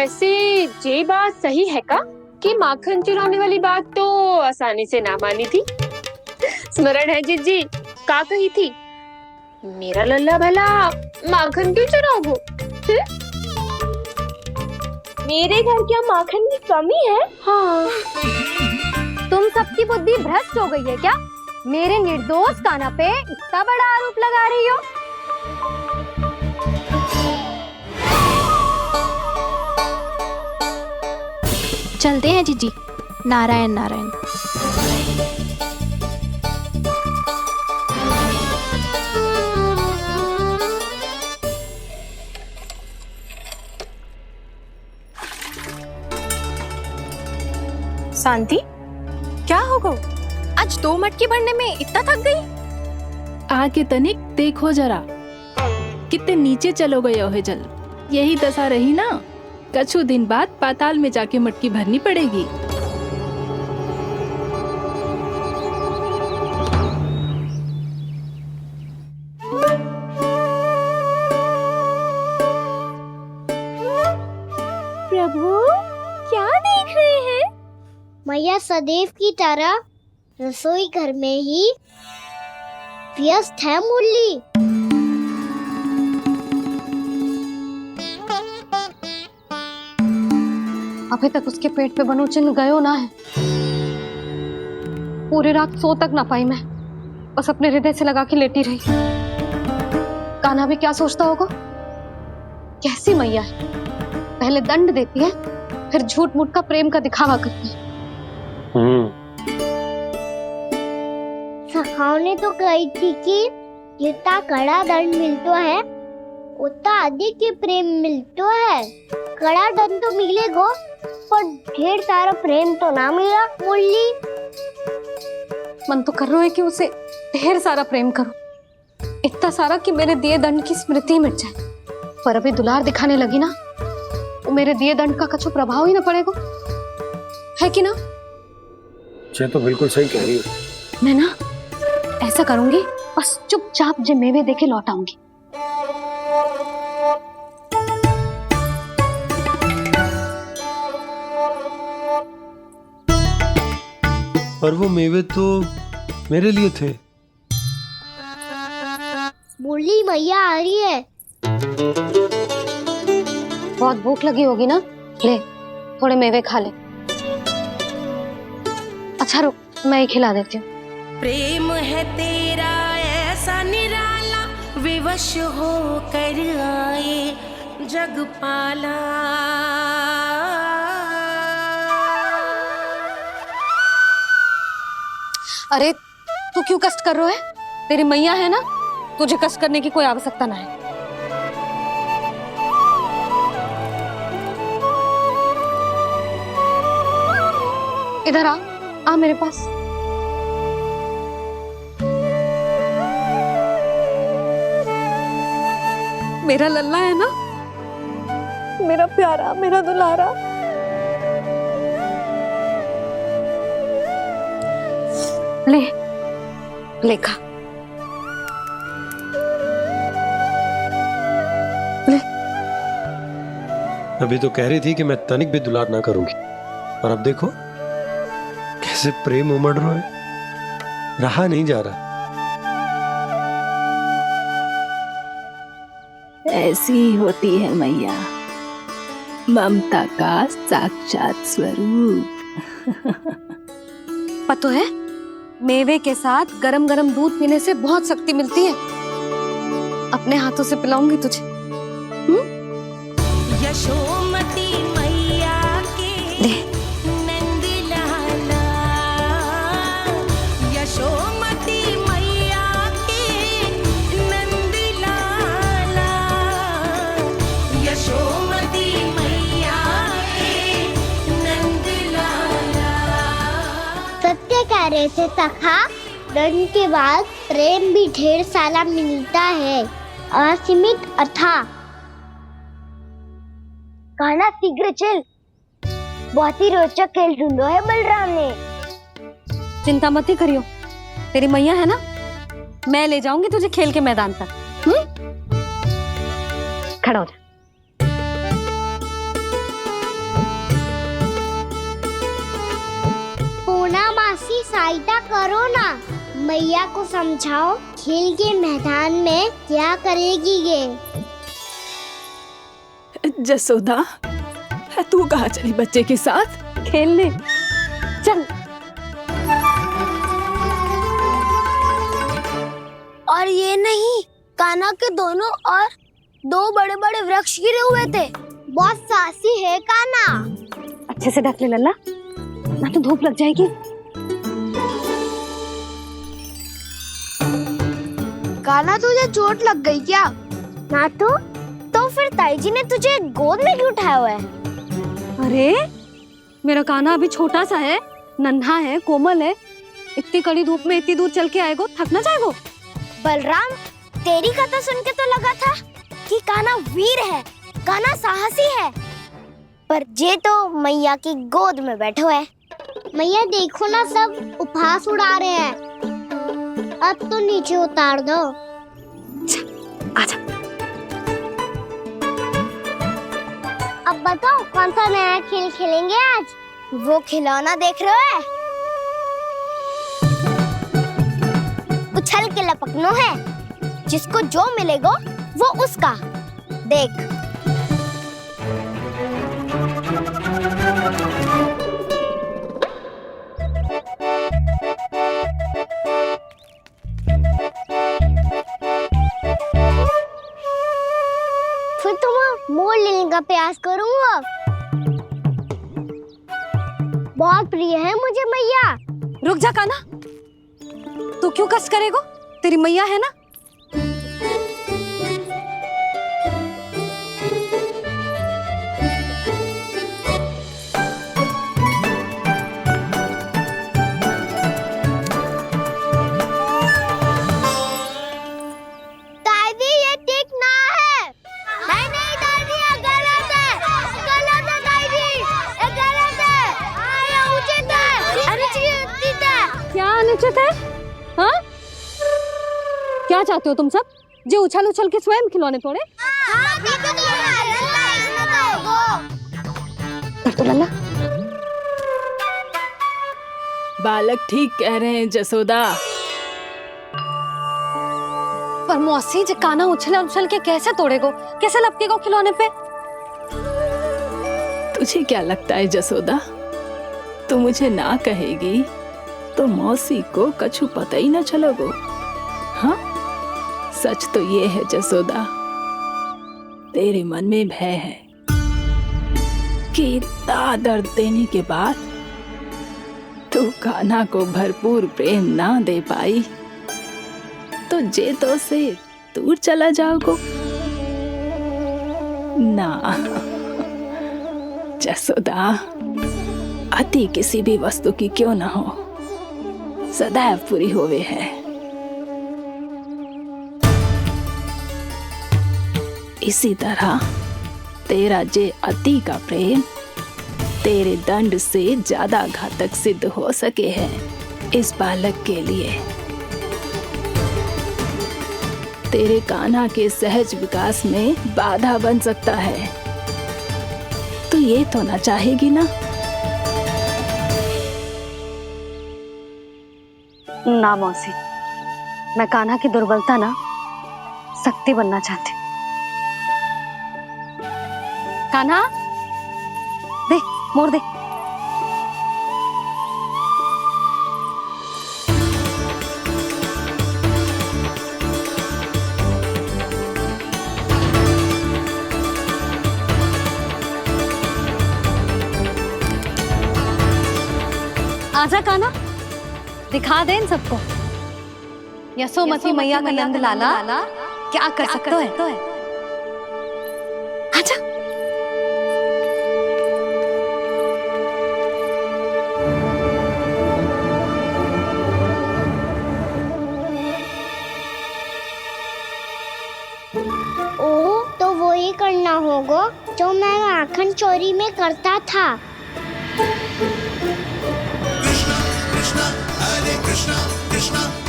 वैसे ये बात सही है का कि माखन चुराने वाली बात तो आसानी से ना मानी थी। स्मरण है जीजी का कही थी, मेरा लल्ला भला माखन क्यों चुराओगे? मेरे घर क्या माखन की कमी है? हाँ। तुम सबकी बुद्धि भ्रष्ट हो गई है क्या? मेरे निर्दोष कान्हा पे इतना बड़ा आरोप लगा रही हो? चलते हैं जीजी। नारायण नारायण। शांति, क्या हो गो? आज 2 मटकी भरने में इतना थक गई? आके तनिक देखो जरा, कितने नीचे चलो गए हो जल। यही दशा रही ना, कछु दिन बाद पाताल में जाके मटकी भरनी पड़ेगी। प्रभु, क्या देख रहे हैं? मैया सदैव की तरह रसोई घर में ही व्यस्त है मुरली। अभी तक उसके पेट पे बनो चिन्ह गयो ना है। पूरी रात सो तक ना पाई मैं, बस अपने हृदय से लगा के लेटी रही। कान्हा भी क्या सोचता होगा, कैसी मैया है, पहले दंड देती है फिर झूठ मूठ का प्रेम का दिखावा करती है। सखाओ ने तो कही थी कि जितना कड़ा दंड मिलता है उतना अधिक ही प्रेम मिलता है। कड़ा दंड तो मिलेगा पर ढेर सारा प्रेम तो ना मिला मुरली। मन तो कर रहा है कि उसे ढेर सारा प्रेम करो, इतना सारा कि मेरे दिए दंड की स्मृति मिट जाए। पर अभी दुलार दिखाने लगी ना, तो मेरे दिए दंड का कछु प्रभाव ही ना पड़ेगा, है कि ना? ये तो बिल्कुल सही कह रही हो। मैं ना ऐसा करूंगी, बस चुपचाप जे मेवे देके लौट आऊंगी। पर वो मेवे तो मेरे लिए थे। मुरली मैया आ रही है। बहुत भूख लगी होगी ना, ले थोड़े मेवे खा ले। अच्छा रुक, मैं ही खिला देती हूँ। प्रेम है तेरा ऐसा निराला, विवश हो कर आए जग पाला। अरे तू क्यों कष्ट कर रहा है? तेरी मैया है ना, तुझे कष्ट करने की कोई आवश्यकता ना है। इधर आ मेरे पास। मेरा लल्ला है ना, मेरा प्यारा, मेरा दुलारा। ले ले खा, ले। अभी तो कह रही थी कि मैं तनिक भी दुलार ना करूंगी, और अब देखो कैसे प्रेम उमड़ रहा है, रहा नहीं जा रहा। ऐसी ही होती है मैया, ममता का साक्षात स्वरूप। पता है, मेवे के साथ गरम गरम दूध पीने से बहुत शक्ति मिलती है। अपने हाथों से पिलाऊंगी तुझे। यशोमती मैया के ले। नंद लाला, यशोमती मैया के नंद लाला, यशोमती मैया के नंद लाला। सत्य कह रहे थे सखा, दंड के बाद प्रेम भी ढेर सारा मिलता है, असीमित अथाह। कान्हा शीघ्र चल, बहुत ही रोचक खेल ढूंढो है बलराम ने। चिंता मत ही करियो, तेरी मैया है ना, मैं ले जाऊंगी तुझे खेल के मैदान तक। खड़ा हो जा। मौसी सहायता करो ना, मैया को समझाओ खेल के मैदान में क्या करेगी ये। जसोदा, तू कहाँ चली बच्चे के साथ? खेलने चल। और ये नहीं, कान्हा के दोनों और 2 बड़े-बड़े वृक्ष गिरे हुए थे। बहुत साहसी है कान्हा। अच्छे से ढक ले लल्ला, ना तो धूप लग जाएगी। कान्हा तुझे चोट लग गई क्या? ना तो फिर ताई जी ने तुझे गोद में क्यों उठाया हुआ है? अरे मेरा कान्हा अभी छोटा सा है, नन्हा है, कोमल है। इतनी कड़ी धूप में इतनी दूर चल के आएगो, थक ना जाएगो। बलराम, तेरी कथा सुन के तो लगा था कि कान्हा वीर है, कान्हा साहसी है, पर जे तो मैया की गोद में बैठो है। मैया देखो ना, सब उपहास उड़ा रहे हैं। अब तो नीचे उतार दो। आजा। अब बताओ कौन सा नया खेल खेलेंगे आज? वो खिलौना देख रहे हो? उछल के लपकनो है, जिसको जो मिलेगा वो उसका। देख। फिर तुम मोड़ लेने का प्रयास करूंगा। बहुत प्रिय है मुझे मैया। रुक जा कान्हा, तू क्यों कष्ट करेगो? तेरी मैया है ना। दादी ये ठीक ना है। नहीं दादी, ये गलत है। गलत है दादी, ये गलत है। ये उचित है, अनुचित है। क्या अनुचित है? हाँ? क्या चाहते हो तुम सब? जो उछल उछल के स्वयं खिलौने तोड़े? कर तो लल्ला। बालक ठीक कह रहे हैं जसोदा। पर मौसी, जे कान्हा उछल उछल के कैसे तोड़ेगो, कैसे लपकेगो खिलौने पे? तुझे क्या लगता है जसोदा, तू मुझे ना कहेगी तो मौसी को कछु पता ही न चलोगो। हाँ, सच तो ये है जसोदा, तेरे मन में भय है कि इतना दर्द देने के बाद तू कान्हा को भरपूर प्रेम ना दे पाई तो जे तो से दूर चला जाओगो ना। जसोदा, अति किसी भी वस्तु की क्यों ना हो, सदैव पूरी होवे है। इसी तरह तेरा जे अति का प्रेम तेरे दंड से ज्यादा घातक सिद्ध हो सके है इस बालक के लिए। तेरे कान्हा के सहज विकास में बाधा बन सकता है। तो ये तो ना चाहेगी ना? ना मौसी, मैं कान्हा की दुर्बलता ना शक्ति बनना चाहती। कान्हा, दे, मोड़ दे। आजा कान्हा, दिखा दे इन सबको यशोमती मैया का नंद लाला क्या कर सकता है। आजा। ओ, तो वो ही करना होगा जो मैं माखन चोरी में करता था।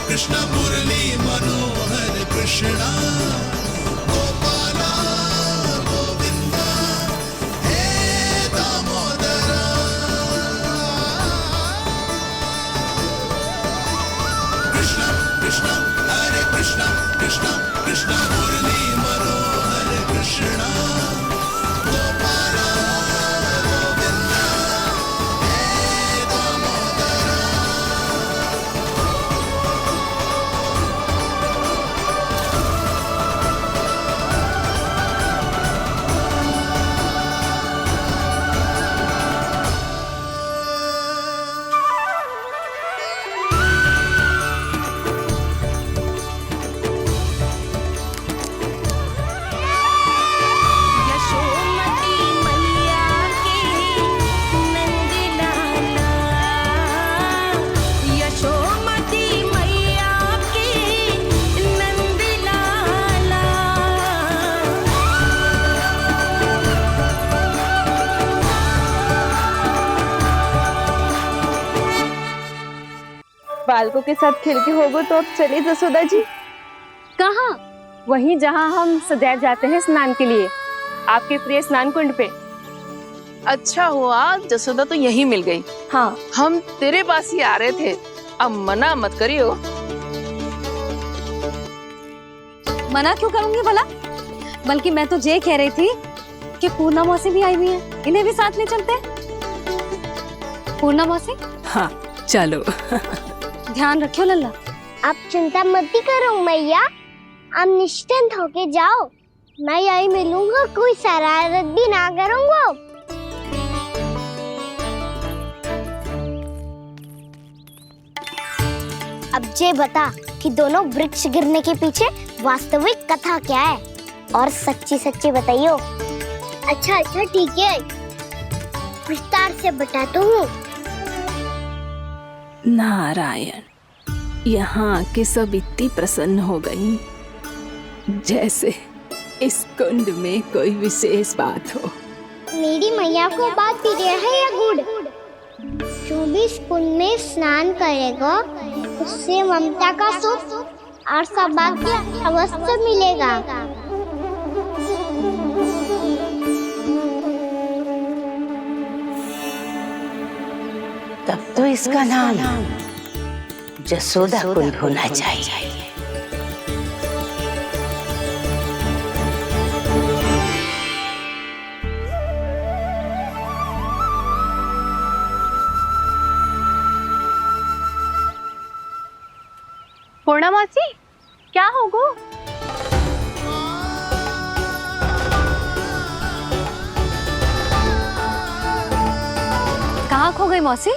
कृष्ण मुरली मनोहर कृष्णा गोपाला गोविंदा हे दामोदरा। बालकों के साथ खेल के होगो तो अब चले जसोदा जी। कहाँ? वहीं जहाँ हम सदैव जाते हैं स्नान के लिए, आपके प्रिय स्नान कुंड पे। अच्छा हुआ जसोदा तो यहीं मिल गई। हाँ, हम तेरे पास ही आ रहे थे, अब मना मत करियो। मना क्यों करूंगी भला? बल्कि मैं तो ये कह रही थी कि पूर्णा मौसी भी आई हुई है, इन्हें भी साथ ले चलते। पूर्णा मौसी, हाँ चलो। ध्यान रखियो लल्ला। आप चिंता मत ही करो मैया, आप निश्चिंत होके जाओ, मैं यही मिलूंगा, कोई शरारत भी ना करूंगा। अब ये बता कि दोनों वृक्ष गिरने के पीछे वास्तविक कथा क्या है, और सच्ची सच्ची बताइयो। अच्छा अच्छा ठीक है, विस्तार से बताता हूँ। नारायण, यहाँ के सब इतनी प्रसन्न हो गई जैसे इस कुंड में कोई विशेष बात हो। मेरी मैया को बात प्रिय है या गुड़? जो भी इस कुंड में स्नान करेगा उससे ममता का सुख और सौभाग्य अवश्य मिलेगा। तब तो इसका नाम जसोदा कुंड होना चाहिए। पूर्णा मौसी, क्या होगो? कहाँ खो गई मौसी?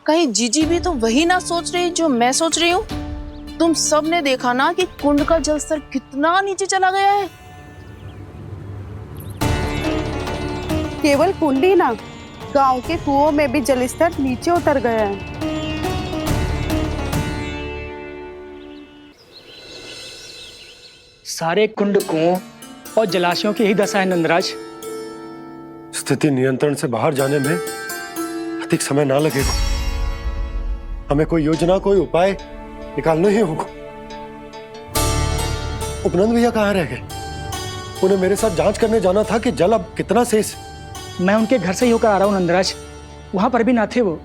कहीं जीजी भी तो वही ना सोच रही जो मैं सोच रही हूँ। तुम सब ने देखा ना कि कुंड का जलस्तर कितना नीचे चला गया है। केवल कुंड ही ना, गांव के कुओं में भी जलस्तर नीचे उतर गया है। सारे कुंड, कुओं और जलाशयों की ही दशा है नंदराज। स्थिति नियंत्रण से बाहर जाने में अधिक समय ना लगेगा। हमें कोई योजना, कोई उपाय निकालना ही होगा। उपनंद भैया कहाँ रह गए? उन्हें मेरे साथ जांच करने जाना था कि जल अब कितना शेष। मैं उनके घर से ही होकर आ रहा हूँ नंदराज, वहां पर भी ना थे वो।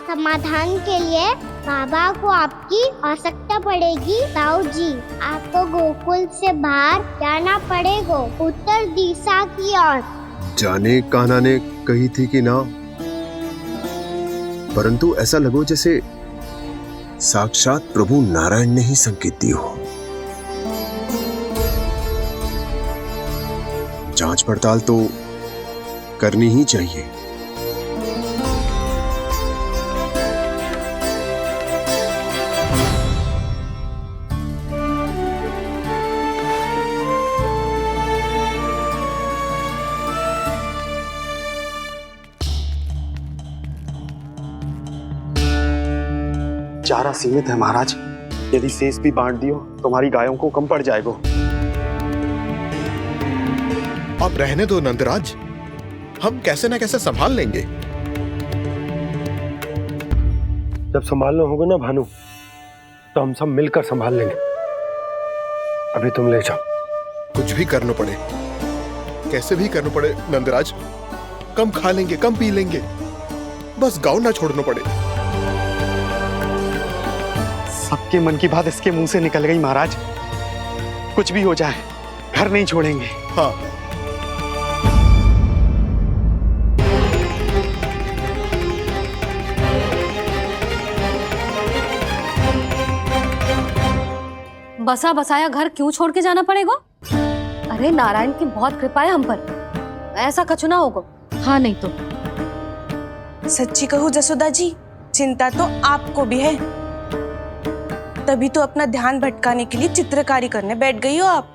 समाधान के लिए बाबा को आपकी आवश्यकता पड़ेगी। ताऊ जी, आपको गोकुल से बाहर जाना पड़ेगा, उत्तर दिशा की ओर। जाने कान्हा ने कही थी कि ना, परंतु ऐसा लगो जैसे साक्षात प्रभु नारायण ने ही संकेत दी हो। जांच पड़ताल तो करनी ही चाहिए। चारा सीमित है महाराज, यदि शेष भी बांट दियो तो हमारी गायों को कम पड़ जाएगा। अब रहने दो नंदराज, हम कैसे न कैसे संभाल लेंगे। जब संभालना होगा ना भानु, तो हम सब मिलकर संभाल लेंगे। अभी तुम ले जाओ। कुछ भी करना पड़े, कैसे भी करना पड़े नंदराज, कम खा लेंगे, कम पी लेंगे, बस गांव ना छोड़ना पड़े। सबके मन की बात इसके मुंह से निकल गई महाराज। कुछ भी हो जाए, घर नहीं छोड़ेंगे। हाँ, बसा बसाया घर क्यों छोड़ के जाना पड़ेगा? अरे नारायण की बहुत कृपा है हम पर, ऐसा कछु ना होगा। हाँ नहीं तो सच्ची कहूँ जसोदा जी, चिंता तो आपको भी है, तभी तो अपना ध्यान भटकाने के लिए चित्रकारी करने बैठ गई हो आप।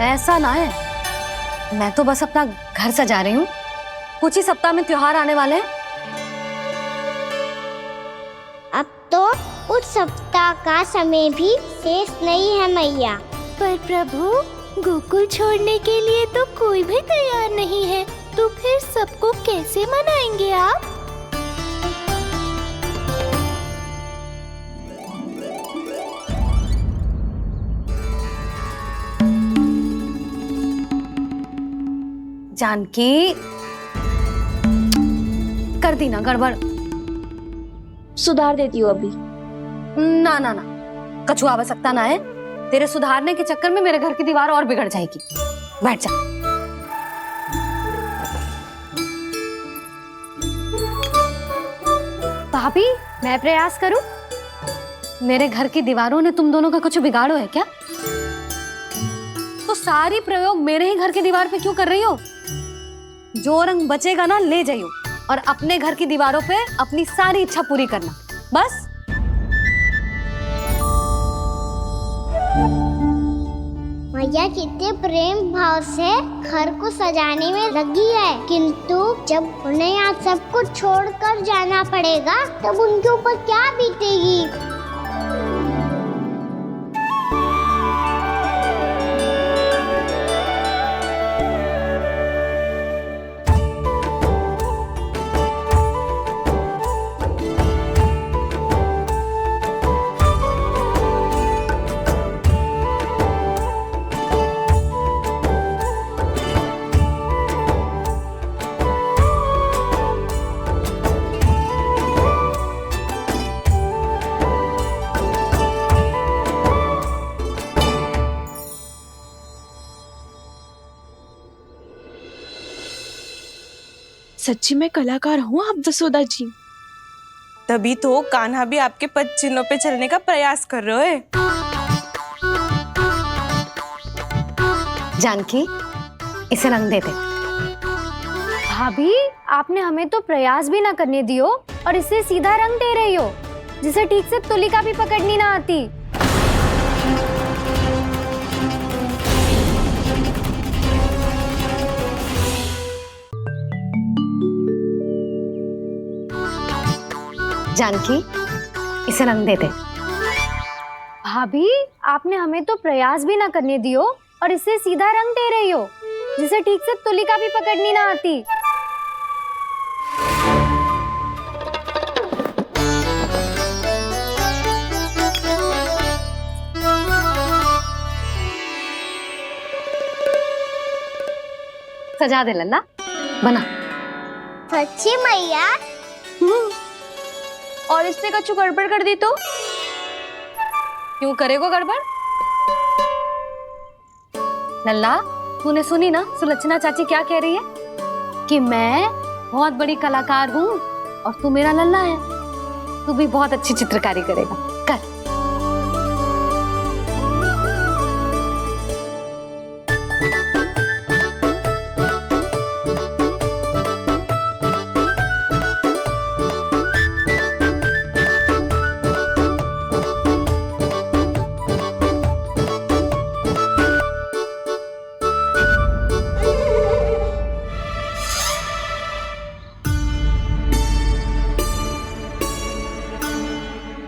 ऐसा ना है, मैं तो बस अपना घर सजा रही हूँ। कुछ ही सप्ताह में त्योहार आने वाले हैं। अब तो उस सप्ताह का समय भी शेष नहीं है मैया, तो पर प्रभु, गोकुल छोड़ने के लिए तो कोई भी तैयार नहीं है, तो फिर सबको कैसे मनाएंगे आप? जानकी, कर दी ना गड़बड़। सुधार देती हूँ अभी। ना ना ना, कछु आवश्यकता ना है। तेरे सुधारने के चक्कर में मेरे घर की दीवार और बिगड़ जाएगी। बैठ जा। भाभी, मैं प्रयास करूं? मेरे घर की दीवारों ने तुम दोनों का कुछ बिगाड़ो है क्या? तो सारी प्रयोग मेरे ही घर की दीवार पे क्यों कर रही हो? जो रंग बचेगा ना ले जाइयो और अपने घर की दीवारों पे अपनी सारी इच्छा पूरी करना, बस। मैया कितने प्रेम भाव से घर को सजाने में लगी है, किंतु जब उन्हें यहाँ सब कुछ छोड़कर जाना पड़ेगा तब उनके ऊपर क्या बीतेगी? सच्ची में कलाकार हूँ आप जसोदा जी। तभी तो कान्हा भी आपके पद चिन्हों पे चलने का प्रयास कर रहे है। जानकी, इसे रंग दे दे। भाभी, आपने हमें तो प्रयास भी ना करने दियो और इसे सीधा रंग दे रही हो, जिसे ठीक से तुलिका भी पकड़नी ना आती। जानकी, इसे रंग दे दे। भाभी, आपने हमें तो प्रयास भी ना करने दियो और इसे सीधा रंग दे रही हो, जिसे ठीक से तुलिका भी पकड़नी ना आती। सजा दे लल्ला, बना। सच्ची मैया? और इसने कछु गड़बड़ कर दी तो? क्यों करेगो गड़बड़? लल्ला, तूने सुनी ना सुलक्षणा चाची क्या कह रही है? कि मैं बहुत बड़ी कलाकार हूँ और तू मेरा लल्ला है। तू भी बहुत अच्छी चित्रकारी करेगा, कर।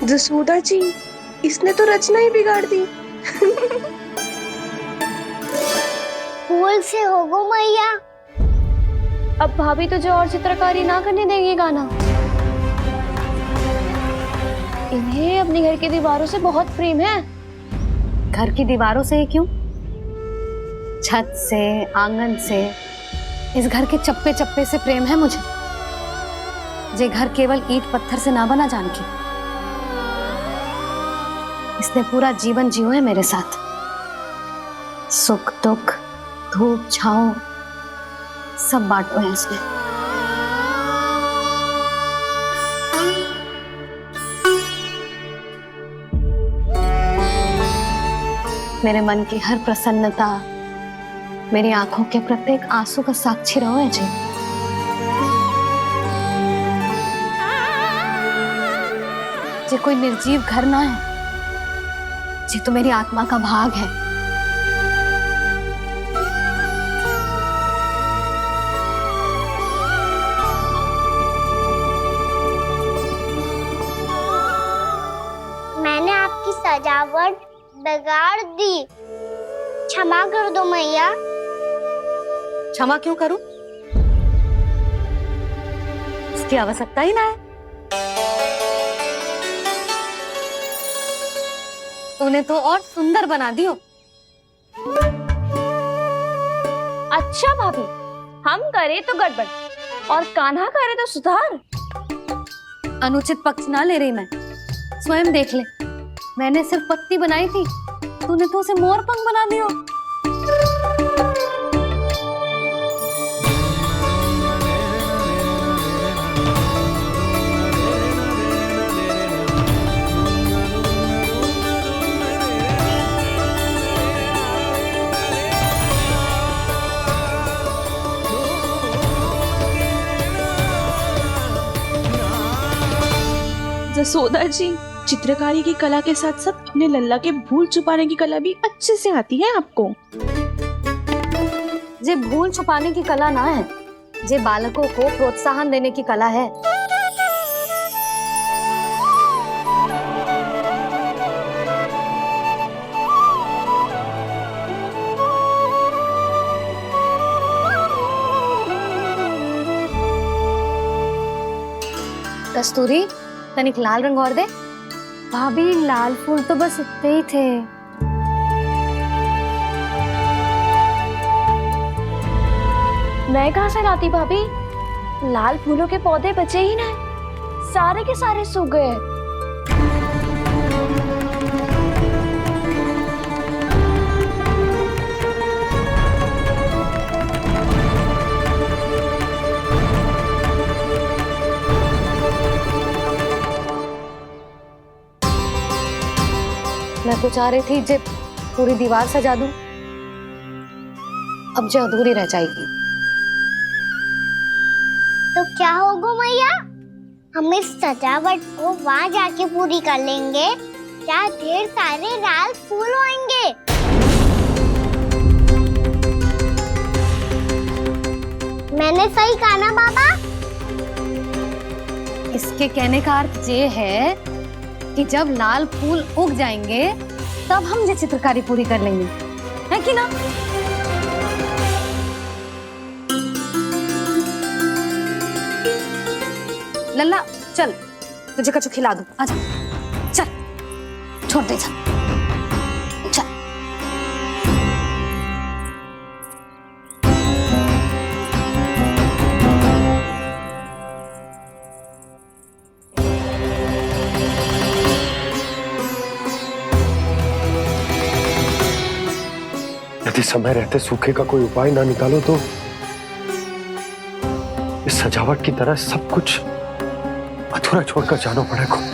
जसोदा जी, इसने तो रचना ही बिगाड़ दी। भूल से होगो मैया। अब भाभी तुझे और चित्रकारी ना करने देंगी गाना। इन्हें अपने घर की दीवारों से बहुत प्रेम है। घर की दीवारों से ही क्यों? छत से, आंगन से, इस घर के चप्पे चप्पे से प्रेम है मुझे। ये घर केवल ईंट पत्थर से ना बना जानकी। इसने पूरा जीवन जियो है मेरे साथ। सुख दुख, धूप छांव सब बांटो है इसने। मेरे मन की हर प्रसन्नता, मेरी आंखों के प्रत्येक आंसू का साक्षी रहो है जी। ये कोई निर्जीव घर ना है, ये तो मेरी आत्मा का भाग है। मैंने आपकी सजावट बिगाड़ दी। क्षमा कर दो मैया। क्षमा क्यों करूं? इसकी आवश्यकता ही ना है। तूने तो और सुंदर बना दियो। अच्छा भाभी, हम करे तो गड़बड़ और कान्हा करे तो सुधार। अनुचित पक्ष ना ले रही मैं, स्वयं देख ले। मैंने सिर्फ पत्ती बनाई थी, तूने तो उसे मोर पंख बना दियो। जसोदा जी, चित्रकारी की कला के साथ साथ अपने लल्ला के भूल छुपाने की कला भी अच्छे से आती है आपको। जे भूल छुपाने की कला ना है, जे बालकों को प्रोत्साहन देने की कला है। कस्तूरी, तनिक लाल रंग और दे। भाभी लाल फूल तो बस इतने ही थे। मैं कहाँ से लाती भाभी? लाल फूलों के पौधे बचे ही ना, सारे के सारे सूख गए। मैं तो चाह रही थी जब पूरी दीवार सजा दूं, अब जो अधूरी रह जाएगी। तो क्या होगा मैया? हम इस सजावट को वहाँ जाके पूरी कर लेंगे, जहाँ ढेर सारे लाल फूल होंगे। मैंने सही कहा ना बाबा? इसके कहने का अर्थ ये है कि जब लाल फूल उग जाएंगे तब हम ये चित्रकारी पूरी कर लेंगे, है कि ना? लल्ला चल, तुझे कछु खिला दूं। आजा, चल, छोड़ दे, चल। यदि समय रहते सूखे का कोई उपाय ना निकालो तो इस सजावट की तरह सब कुछ अधूरा छोड़कर जाना पड़ेगा।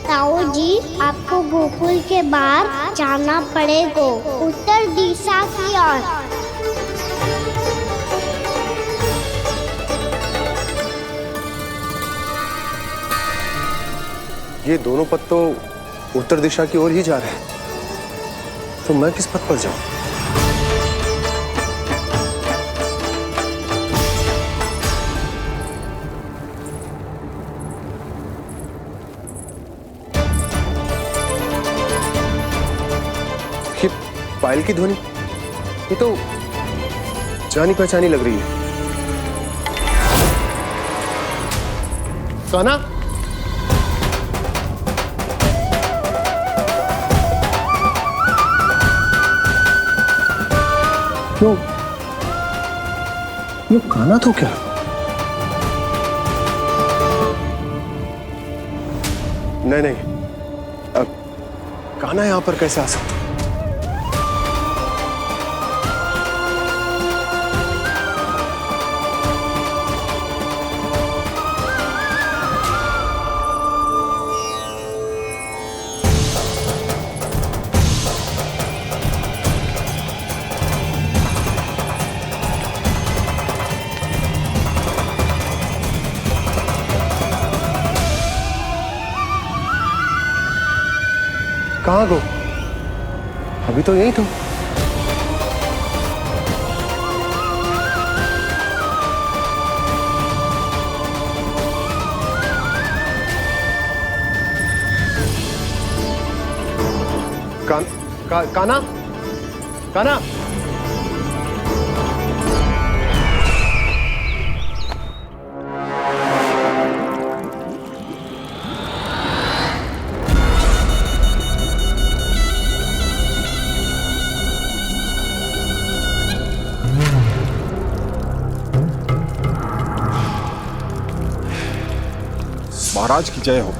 ताऊ जी, आपको गोकुल के बाहर जाना पड़ेगा, उत्तर दिशा की ओर। ये दोनों पथ तो उत्तर दिशा की ओर ही जा रहे हैं, तो मैं किस पथ पर जाऊं? ये पायल की ध्वनि, ये तो जानी पहचानी लग रही है। कान्हा, ये कान्हा तो क्या? नहीं, अब कान्हा यहां पर कैसे आ सकता? कहाँ गो? अभी तो यही तो। काना काना महाराज की जय हो।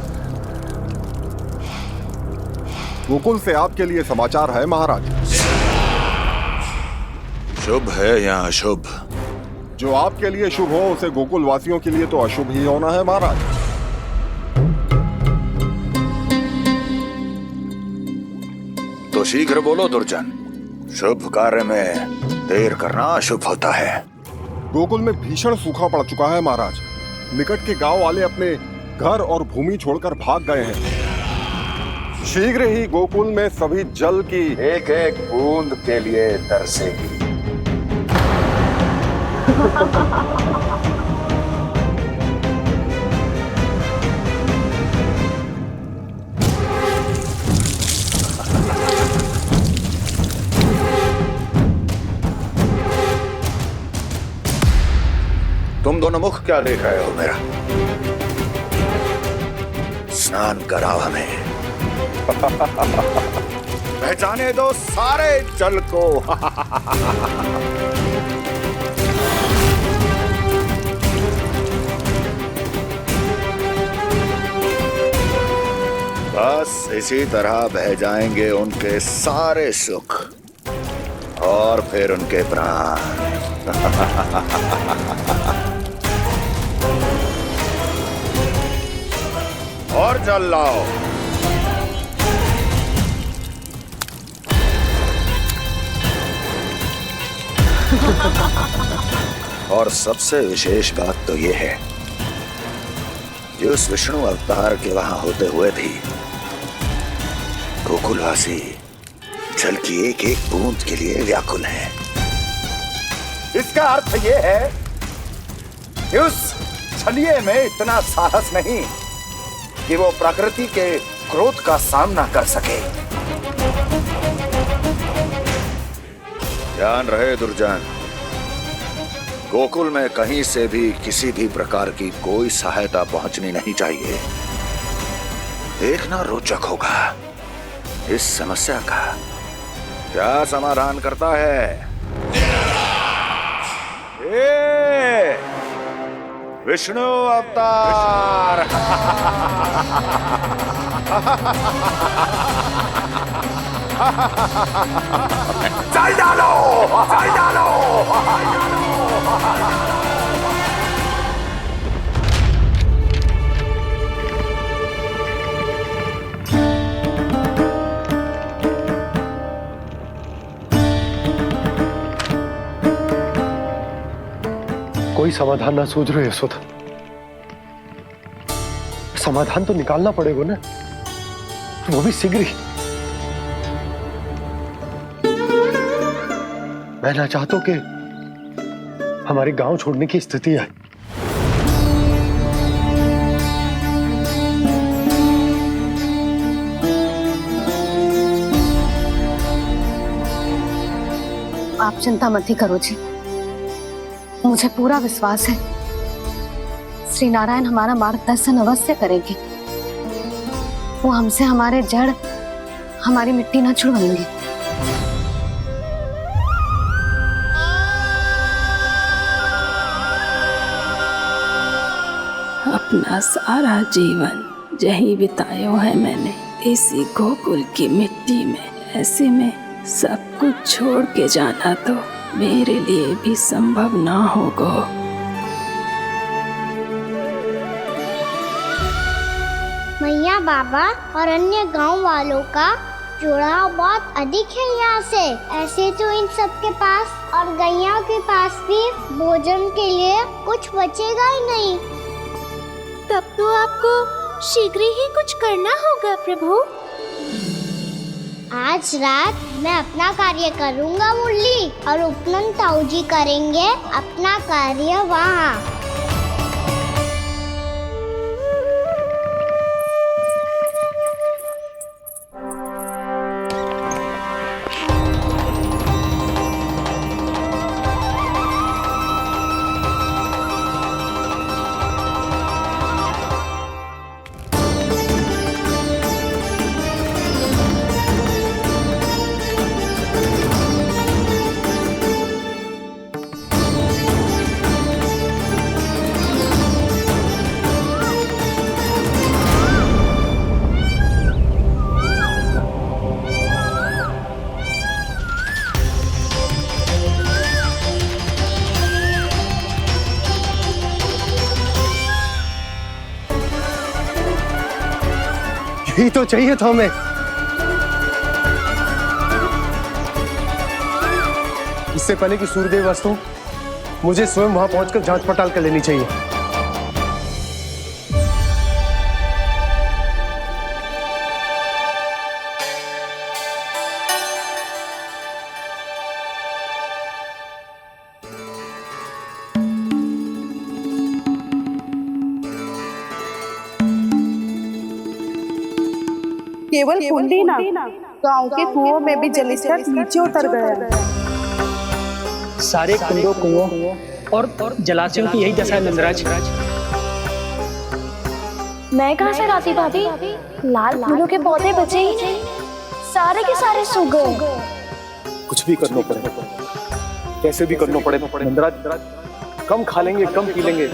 गोकुल से आपके लिए समाचार है महाराज। शुभ है या अशुभ? जो आपके लिए शुभ हो उसे गोकुल वासियों के लिए तो अशुभ ही होना है महाराज। तो शीघ्र बोलो दुर्जन, शुभ कार्य में देर करना अशुभ होता है। गोकुल में भीषण सूखा पड़ चुका है महाराज। निकट के गांव वाले अपने घर और भूमि छोड़कर भाग गए हैं। शीघ्र ही गोकुल में सभी जल की एक एक बूंद के लिए तरसेगी। तुम दोनों मुख क्या देख रहे हो मेरा? स्नान कराओ हमें। पहचाने दो सारे जल को। बस इसी तरह बह जाएंगे उनके सारे सुख और फिर उनके प्राण। और जल लाओ। और सबसे विशेष बात तो ये है कि उस विष्णु अवतार के वहां होते हुए भी गोकुलवासी जल की एक एक बूंद के लिए व्याकुल हैं। इसका अर्थ ये है कि उस छलिए में इतना साहस नहीं कि वो प्रकृति के क्रोध का सामना कर सके। ध्यान रहे दुर्जन, गोकुल में कहीं से भी किसी भी प्रकार की कोई सहायता पहुंचनी नहीं चाहिए। देखना रोचक होगा इस समस्या का क्या समाधान करता है। विष्णु अवतार। चल डालो, चल डालो। कोई समाधान ना सूझ रहे यशोदा। समाधान तो निकालना पड़ेगा ना, वो भी शीघ्र ही। मैं ना चाहता हूं कि हमारे गांव छोड़ने की स्थिति आए। आप चिंता मत ही करो जी, मुझे पूरा विश्वास है श्री नारायण हमारा मार्गदर्शन अवश्य करेंगे। वो हमसे हमारे जड़, हमारी मिट्टी न छुड़वाएंगे। अपना सारा जीवन यही बितायो है मैंने, इसी गोकुल की मिट्टी में। ऐसे में सब कुछ छोड़ के जाना तो मेरे लिए भी संभव ना होगा। मैया बाबा और अन्य गांव वालों का जुड़ाव बहुत अधिक है यहाँ से। ऐसे तो इन सब के पास और गैया के पास भी भोजन के लिए कुछ बचेगा ही नहीं। तब तो आपको शीघ्र ही कुछ करना होगा प्रभु। आज रात मैं अपना कार्य करूंगा मुरली, और उपनंद ताऊजी करेंगे अपना कार्य वहाँ। यही तो चाहिए था हमें। इससे पहले कि सूर्यदेव अस्त हो, मुझे स्वयं वहां पहुंचकर जांच पड़ताल कर लेनी चाहिए। केवल कुंडी ना, गांव के कुओं में भी जलस्तर नीचे उतर गया है। सारे कुंडों कुओं और जलाशयों की यही दशा है नंदराज। मैं कहाँ से लाती भाभी? लाल फूलों के पौधे बचे ही नहीं, सारे के सारे सूख गए। कुछ भी करना पड़ेगा, कैसे भी करना पड़ेगा नंदराज। कम खा लेंगे, कम पी लेंगे,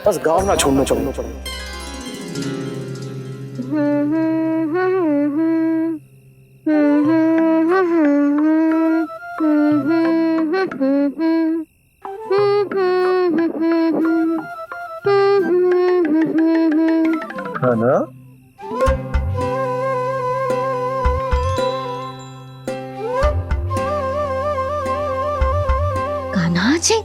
बस गांव ना छोड़ना चाहिए। है ना? कान्हा जी,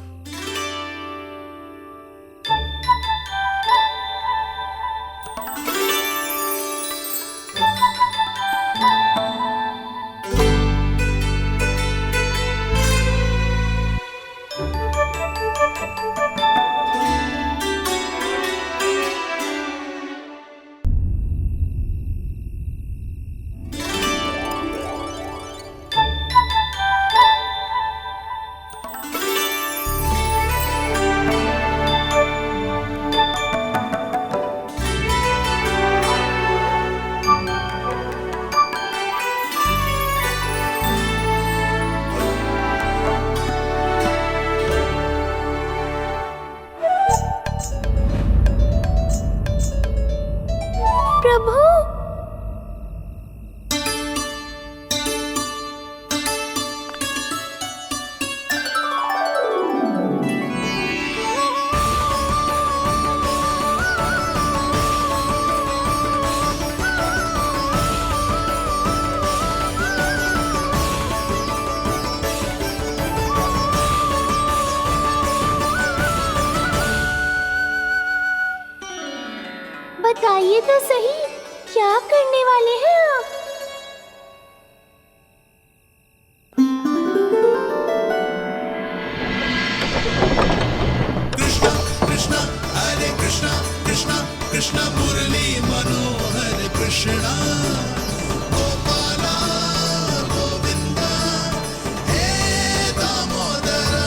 प्रभु, बताइए तो सही, क्या करने वाले हैं आप? कृष्णा कृष्णा हरे कृष्णा कृष्णा कृष्णा मुरली मनोहर कृष्णा गोपाला गोविंदा हे दामोदरा।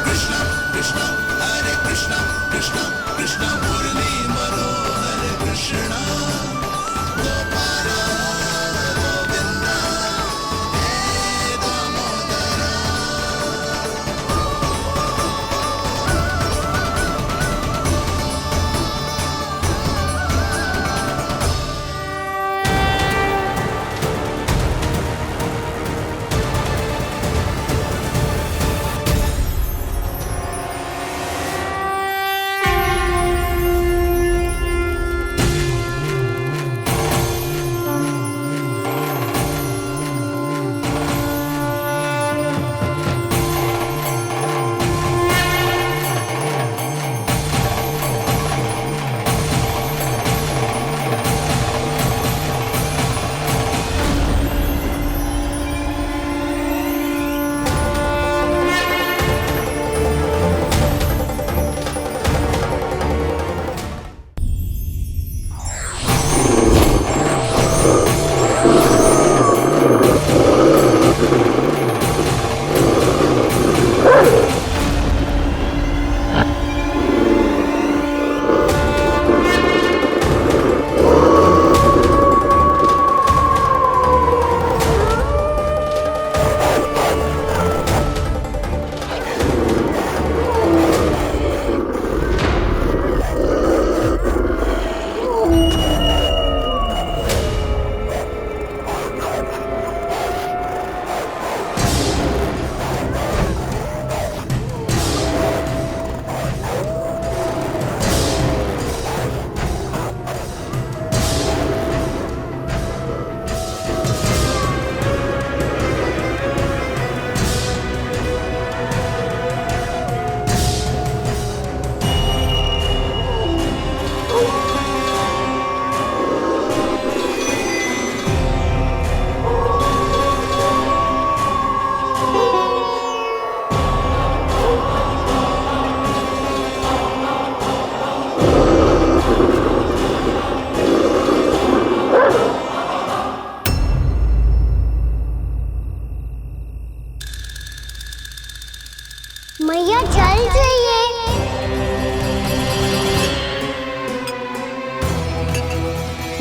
कृष्णा कृष्णा हरे कृष्णा कृष्णा कृष्णा मुरली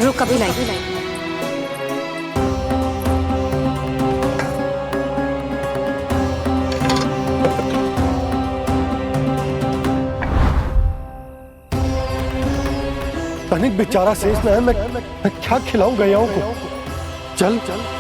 रुक अभी लाई। तनिक बेचारा शेष न है, मैं क्या खिलाऊं गयाओं को। चल चल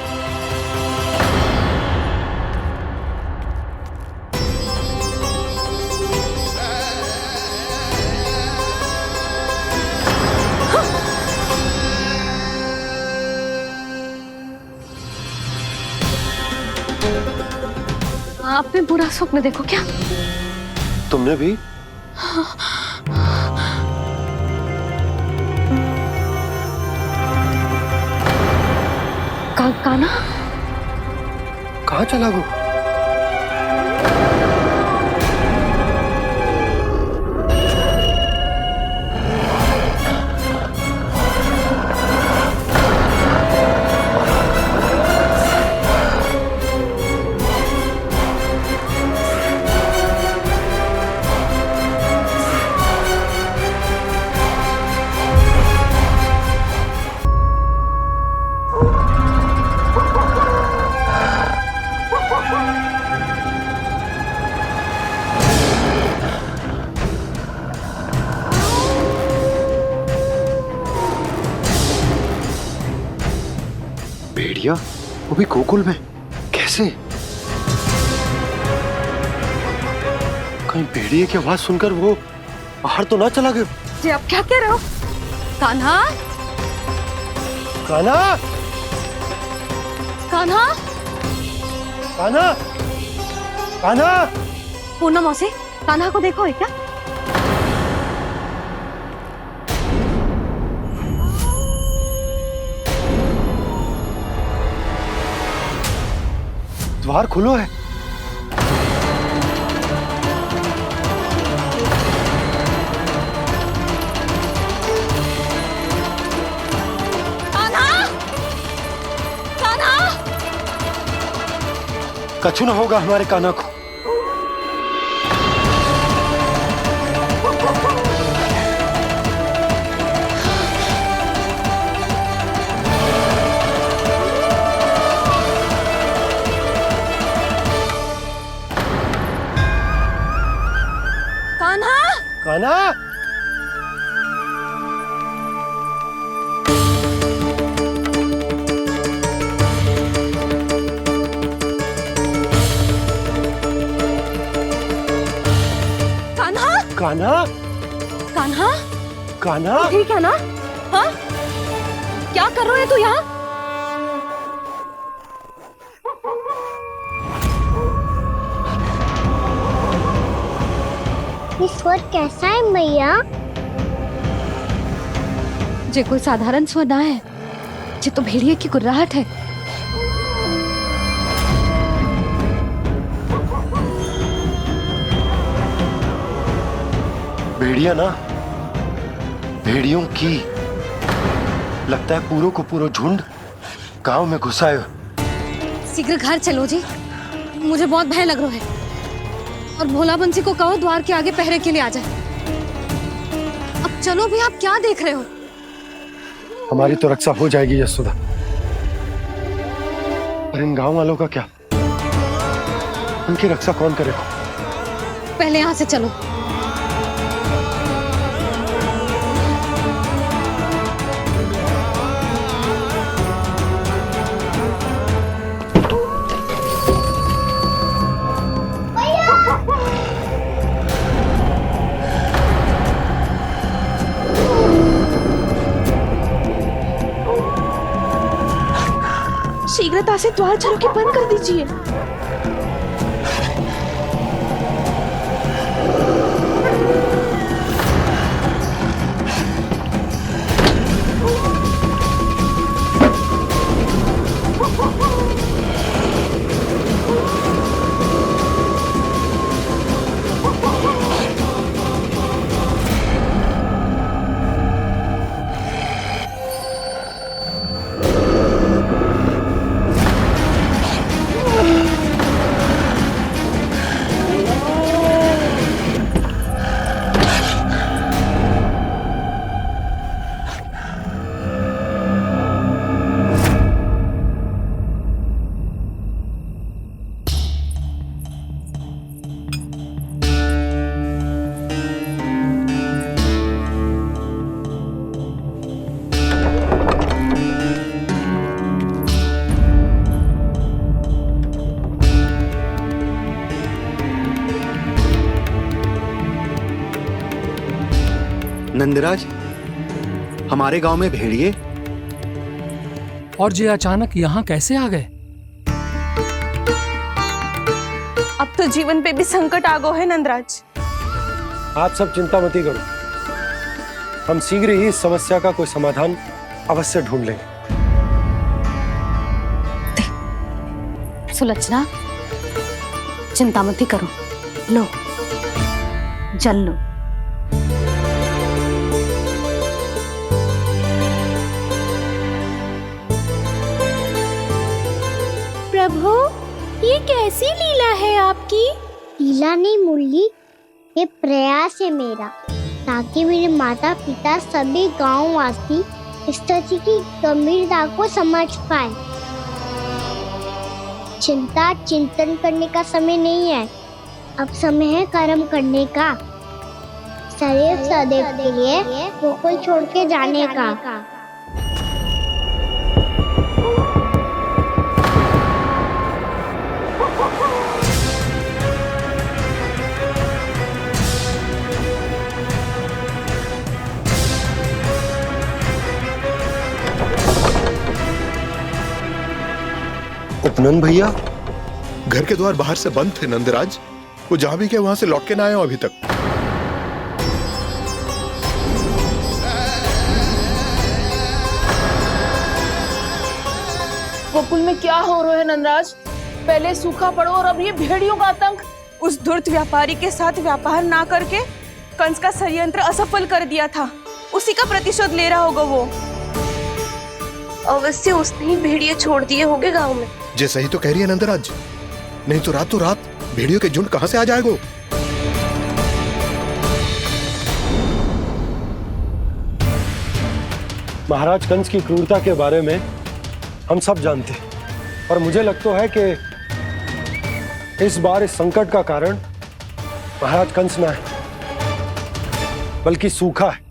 आपने बुरा स्वप्न देखो क्या? तुमने भी? काना कहाँ चला गो? भेड़िया वो भी गोकुल में कैसे? कहीं भेड़िए की आवाज सुनकर वो बाहर तो ना चला गया? जी आप क्या कह रहे हो? कान्हा, कान्हा, कान्हा, कान्हा, कान्हा। पूनम मौसी, कान्हा को देखो है क्या? द्वार खुलो है। कान्हा, कान्हा, कछु ना होगा हमारे कान्हा को। कान्हा, कान्हा, कान्हा, कान्हा, कान्हा। ठीक है ना? हाँ? क्या कर रहे हो तू यहाँ? ये स्वर कैसा है मैया? जे कोई साधारण स्वर ना है, जे तो भेड़िए की गुर्राहट है। भेड़िया ना, भेड़ियों की लगता है पूरो को पूरो झुंड गांव में घुसा है। शीघ्र घर चलो जी, मुझे बहुत भय लग रहा है। और भोला बंसी को कहो द्वार के आगे पहरे के लिए आ जाए। अब चलो भी, आप क्या देख रहे हो? हमारी तो रक्षा हो जाएगी यशोदा, पर इन गांव वालों का क्या? उनकी रक्षा कौन करेगा? पहले यहाँ से चलो। शीघ्रता से द्वार चलो के बंद कर दीजिए। नंदराज, हमारे गांव में भेड़िए और ये अचानक यहाँ कैसे आ गए? अब तो जीवन पे भी संकट आ गो है नंदराज। आप सब चिंता मत करो, हम शीघ्र ही इस समस्या का कोई समाधान अवश्य ढूंढ लेंगे। सुलक्षणा, चिंता मत करो, लो जल लो। प्रभु, ये कैसी लीला है आपकी? लीला नहीं मुरली, ये प्रयास है मेरा, ताकि मेरे माता पिता सभी गांव वासी इस स्थिति की गंभीरता को समझ पाए। चिंता चिंतन करने का समय नहीं है, अब समय है कर्म करने का, सदैव सदैव के लिए गोकुल छोड़ के जाने का। उपनंद भैया, घर के द्वार बाहर से बंद थे नंदराज, वो जहां भी गए वहां से लौट के ना आए हो अभी तक। गोकुल में क्या हो रहा है नंदराज? पहले सूखा पड़ो और अब ये भेड़ियों का आतंक। उस धूर्त व्यापारी के साथ व्यापार ना करके कंस का षड्यंत्र असफल कर दिया था, उसी का प्रतिशोध ले रहा होगा वो। अवश्य उसने ही भेड़िए छोड़ दिए होंगे गांव में। जैसा ही तो कह रही है नंदराज, नहीं तो रात भेड़ियों के झुंड कहां से आ जाएगा? महाराज कंस की क्रूरता के बारे में हम सब जानते हैं, और मुझे लगता है कि इस बार इस संकट का कारण महाराज कंस ना है, बल्कि सूखा है।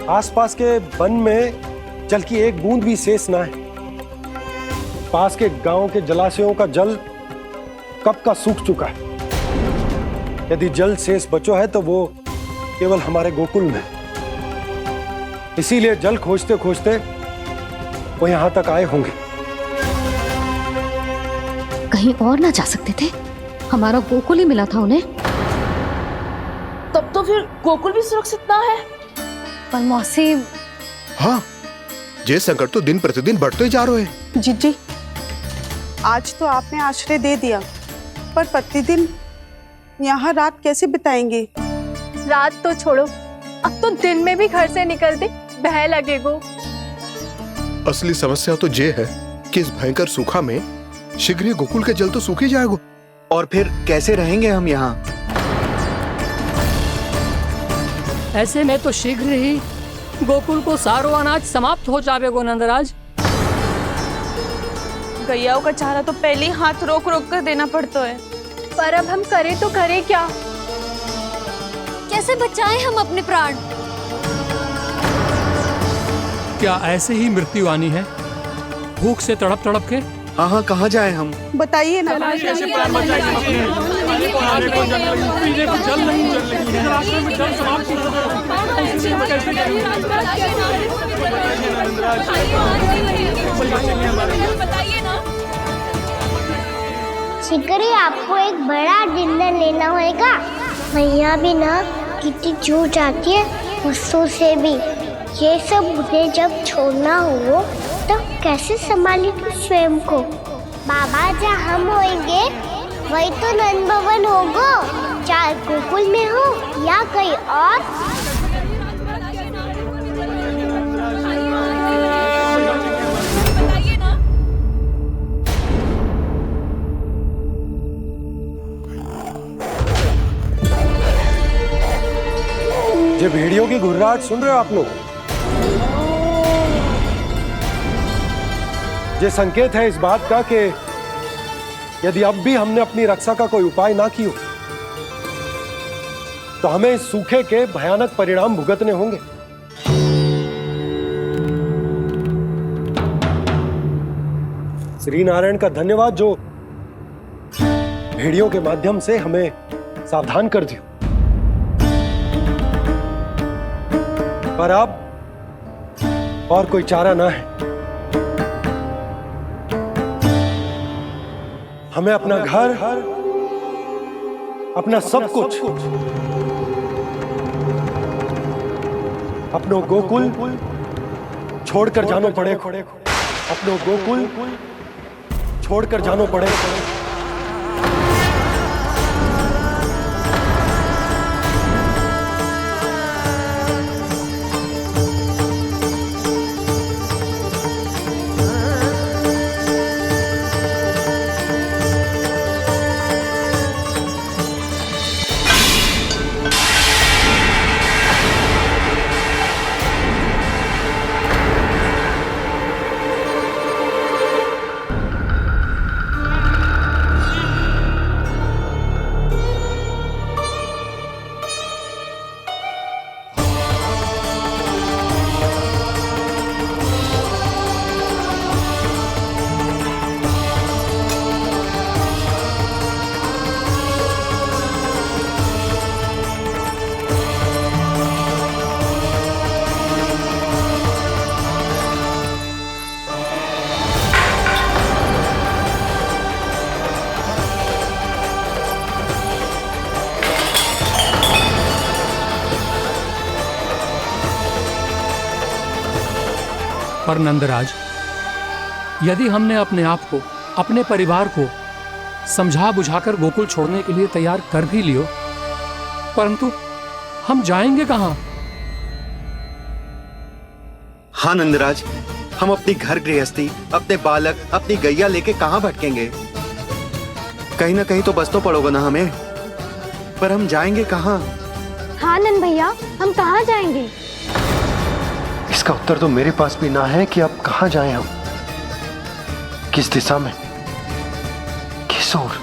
आसपास के वन में जल की एक बूंद भी शेष ना है। पास के गांव के जलाशयों का जल कब का सूख चुका है। यदि जल शेष बचो है तो वो केवल हमारे गोकुल में। इसीलिए जल खोजते खोजते वो यहां तक आए होंगे। कहीं और ना जा सकते थे? हमारा गोकुल ही मिला था उन्हें। तब तो फिर गोकुल भी सुरक्षित ना है। पर मौसी, हाँ, ये संकट तो दिन प्रतिदिन बढ़ते जा रहे हैं। जीजी, आज तो आपने आश्रय दे दिया, पर प्रतिदिन यहाँ रात कैसे बिताएंगे? रात तो छोड़ो, अब तो दिन में भी घर से निकलते भय लगेगो। असली समस्या तो ये है कि इस भयंकर सूखा में शीघ्र ही गोकुल के जल तो सूख ही जाएगा। और फिर कैसे रहेंगे हम यहाँ? ऐसे में तो शीघ्र ही गोकुल को सारो अनाज समाप्त हो जाएगो नंदराज। गैयाओं का चारा तो पहले ही हाथ रोक रोक कर देना पड़ता है। पर अब हम करें तो करें क्या? कैसे बचाएं हम अपने प्राण? क्या ऐसे ही मृत्यु आनी है, भूख से तड़प तड़प के? हाँ, कहाँ जाएं हम? बताइए ना। शिकारी, आपको एक बड़ा डिनर लेना होगा। मैया भी ना कितनी जूझ जाती है गुस्सों से भी। ये सब मुझे जब छोड़ना हो तो कैसे संभाली तू स्वयं को? बाबा जहाँ हम होंगे वही तो नंद भवन होगा, चाहे गोकुल में हो या कहीं और। ये भेड़ियों की घुर्राहट सुन रहे हो आप लोग? ये संकेत है इस बात का कि यदि अब भी हमने अपनी रक्षा का कोई उपाय ना किया तो हमें इस सूखे के भयानक परिणाम भुगतने होंगे। श्री नारायण का धन्यवाद जो भेड़ियों के माध्यम से हमें सावधान कर दिया। पर अब और कोई चारा ना है। हमें अपना घर, अपना सब कुछ, अपनो गोकुल छोड़कर जानो पड़े। अपनो गोकुल छोड़कर जानो पड़े। पर नंदराज, यदि हमने अपने आप को, अपने परिवार को समझा बुझाकर गोकुल छोड़ने के लिए तैयार कर भी लियो, परंतु हम जाएंगे कहां? हाँ नंदराज, हम अपनी घर गृहस्थी, अपने बालक, अपनी गैया लेके कहां भटकेंगे? कहीं ना कहीं तो बस तो पड़ोगे ना हमें, पर हम जाएंगे कहां? हाँ नंद भैया, हम कहाँ जाएंगे? इसका उत्तर तो मेरे पास भी ना है कि अब कहां जाएं हम, किस दिशा में, किस ओर।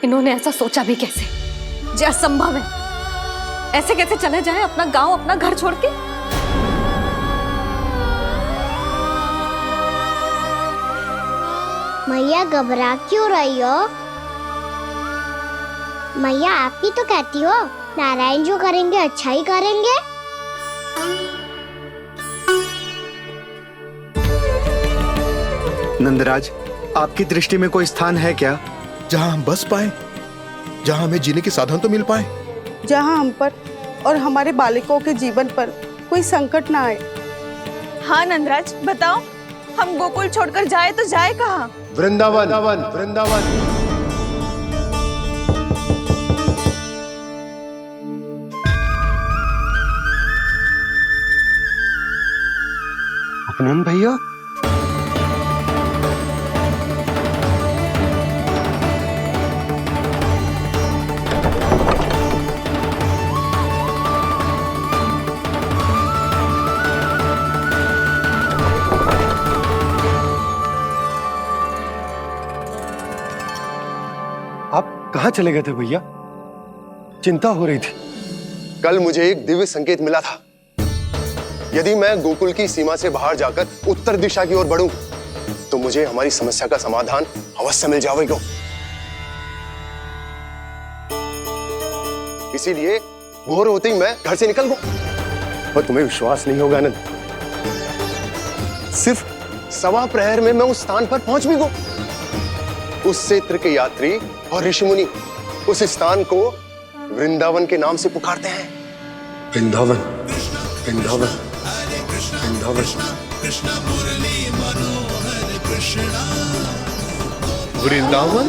इन्होंने ऐसा सोचा भी कैसे, जो असंभव है। ऐसे कैसे चले जाएं अपना गांव, अपना घर छोड़ के? मैया घबरा क्यों रही हो? मैया आप ही तो कहती हो नारायण जो करेंगे अच्छा ही करेंगे। नंदराज, आपकी दृष्टि में कोई स्थान है क्या जहां हम बस पाए, जहां हमें जीने के साधन तो मिल पाए, जहाँ हम पर और हमारे बालकों के जीवन पर कोई संकट ना आए? हाँ नंदराज, बताओ, हम गोकुल छोड़कर जाए तो जाए कहाँ? वृंदावन। वृंदावन। अपनन भैया, कहां चले गए थे भैया? चिंता हो रही थी। कल मुझे एक दिव्य संकेत मिला था। यदि मैं गोकुल की सीमा से बाहर जाकर उत्तर दिशा की ओर बढ़ूं, तो मुझे हमारी समस्या का समाधान अवश्य मिल जाएगा। इसीलिए भोर होते ही मैं घर से निकल गया। और तुम्हें विश्वास नहीं होगा आनंद, सिर्फ 1.25 प्रहर में मैं उस स्थान पर पहुंच भी गया। उस क्षेत्र के यात्री और ऋषि मुनि उस स्थान को वृंदावन के नाम से पुकारते हैं। वृंदावन, वृंदावन, वृंदावन। वृंदावन।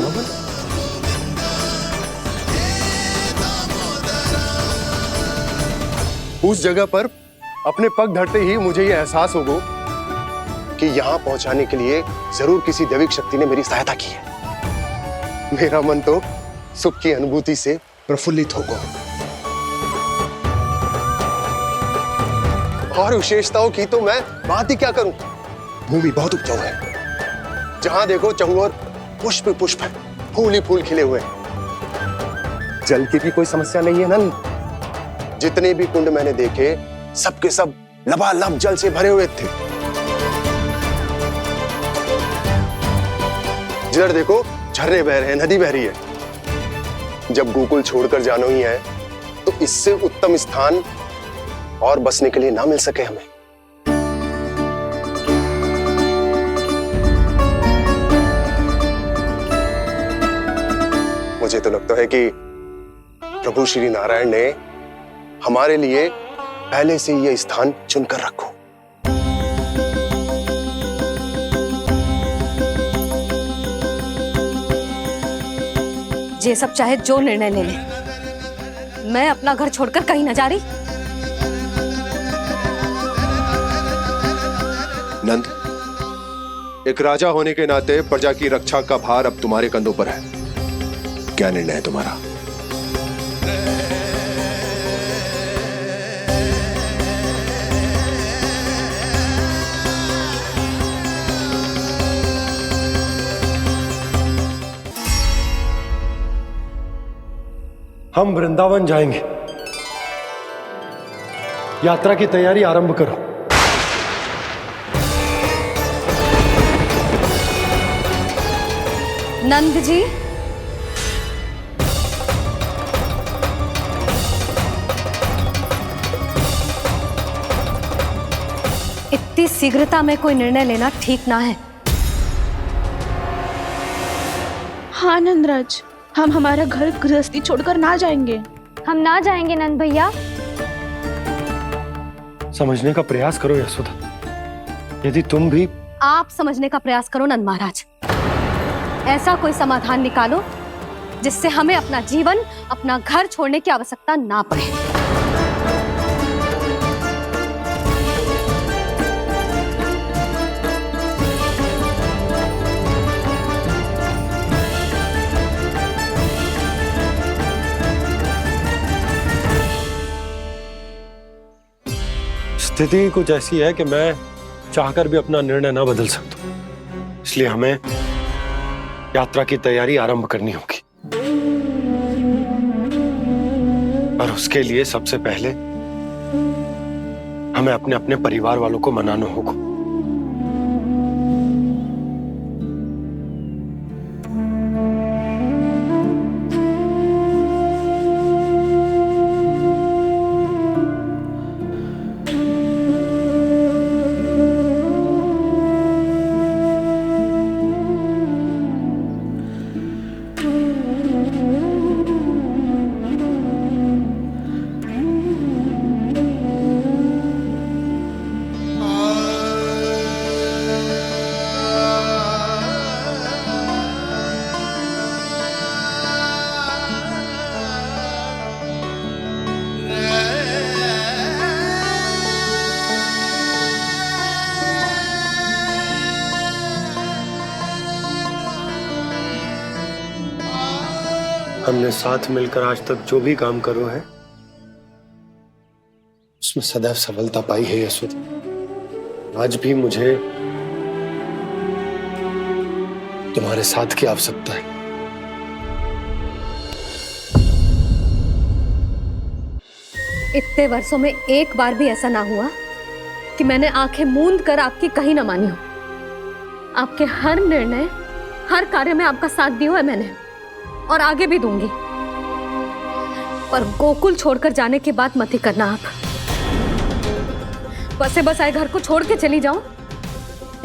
उस जगह पर अपने पग धरते ही मुझे यह एहसास होगा कि यहां पहुंचाने के लिए जरूर किसी दैविक शक्ति ने मेरी सहायता की है। मेरा मन तो सुख की अनुभूति से प्रफुल्लित होगा। और विशेषताओं की तो मैं बात ही क्या करूं। भूमि बहुत उपजाऊ है, जहां देखो चहुओर पुष्प पुष्प है, फूल ही फूल खिले हुए हैं। जल की भी कोई समस्या नहीं है नंद। जितने भी कुंड मैंने देखे, सबके सब लबालब जल से भरे हुए थे। जिधर देखो झरने बह रहे हैं, नदी बह रही है। जब गोकुल छोड़कर जाना ही है तो इससे उत्तम स्थान और बसने के लिए ना मिल सके हमें। मुझे तो लगता है कि प्रभु श्री नारायण ने हमारे लिए पहले से यह स्थान चुनकर रखो। ये सब चाहे जो निर्णय ले ले, मैं अपना घर छोड़कर कहीं न जा रही। नंद, एक राजा होने के नाते प्रजा की रक्षा का भार अब तुम्हारे कंधों पर है। क्या निर्णय है तुम्हारा? हम वृंदावन जाएंगे। यात्रा की तैयारी आरंभ करो। नंद जी, इतनी शीघ्रता में कोई निर्णय लेना ठीक ना है। हाँ नंदराज, हम हमारा घर गृहस्थी छोड़कर ना जाएंगे। हम ना जाएंगे नंद भैया। समझने का प्रयास करो यशोदा। यदि तुम भी आप समझने का प्रयास करो नंद महाराज। ऐसा कोई समाधान निकालो जिससे हमें अपना जीवन, अपना घर छोड़ने की आवश्यकता ना पड़े। स्थिति कुछ ऐसी है कि मैं चाहकर भी अपना निर्णय ना बदल सकता, इसलिए हमें यात्रा की तैयारी आरंभ करनी होगी। और उसके लिए सबसे पहले हमें अपने अपने परिवार वालों को मनाना होगा। हमने साथ मिलकर आज तक जो भी काम करो है उसमें सदैव सफलता पाई है यशोदा। आज भी मुझे तुम्हारे साथ की आवश्यकता है। इतने वर्षों में एक बार भी ऐसा ना हुआ कि मैंने आंखें मूंद कर आपकी कहीं ना मानी हो। आपके हर निर्णय, हर कार्य में आपका साथ दिया है मैंने, और आगे भी दूंगी। पर गोकुल छोड़कर जाने की बात मत ही करना आप। बसे बसाए घर को छोड़ के चली जाऊं,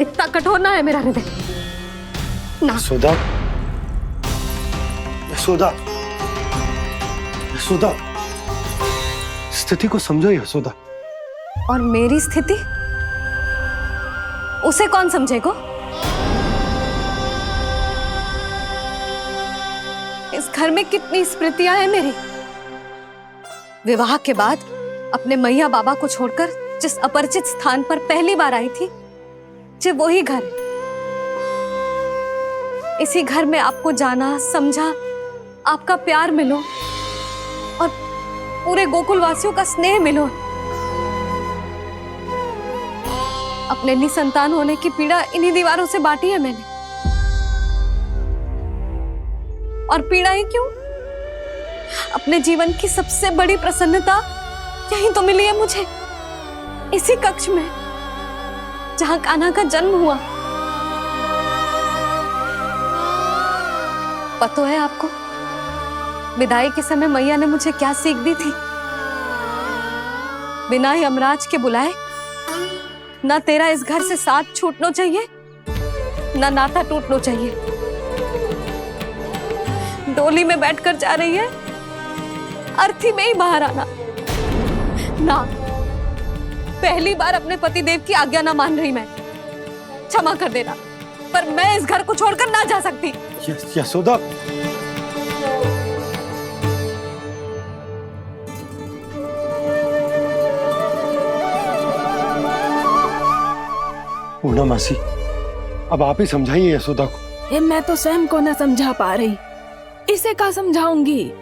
इतना कठोर ना है मेरा हृदय ना। यशोदा, यशोदा, यशोदा, स्थिति को समझो यशोदा। और मेरी स्थिति उसे कौन समझेगा? इस घर में कितनी स्मृतियां हैं मेरी। विवाह के बाद अपने मैया बाबा को छोड़कर जिस अपरिचित स्थान पर पहली बार आई थी, जो वही घर। इसी घर में आपको जाना, समझा, आपका प्यार मिलो और पूरे गोकुल वासियों का स्नेह मिलो। अपने निसंतान होने की पीड़ा इन्हीं दीवारों से बांटी है मैंने। और पीड़ा ही क्यों? अपने जीवन की सबसे बड़ी प्रसन्नता यही तो मिली है मुझे, इसी कक्ष में जहां कान्हा का जन्म हुआ। पता है आपको विदाई के समय मैया ने मुझे क्या सीख दी थी? बिना यमराज के बुलाए ना तेरा इस घर से साथ छूटना चाहिए, ना नाता टूटना चाहिए। डोली में बैठकर जा रही है, अर्थी में ही बाहर आना ना। पहली बार अपने पति देव की आज्ञा ना मान रही मैं, क्षमा कर देना, पर मैं इस घर को छोड़कर ना जा सकती। यशोदा, पूना मासी, अब आप ही समझाइए यशोदा को। ये मैं तो स्वयं को न समझा पा रही, इसे क्या समझाऊंगी?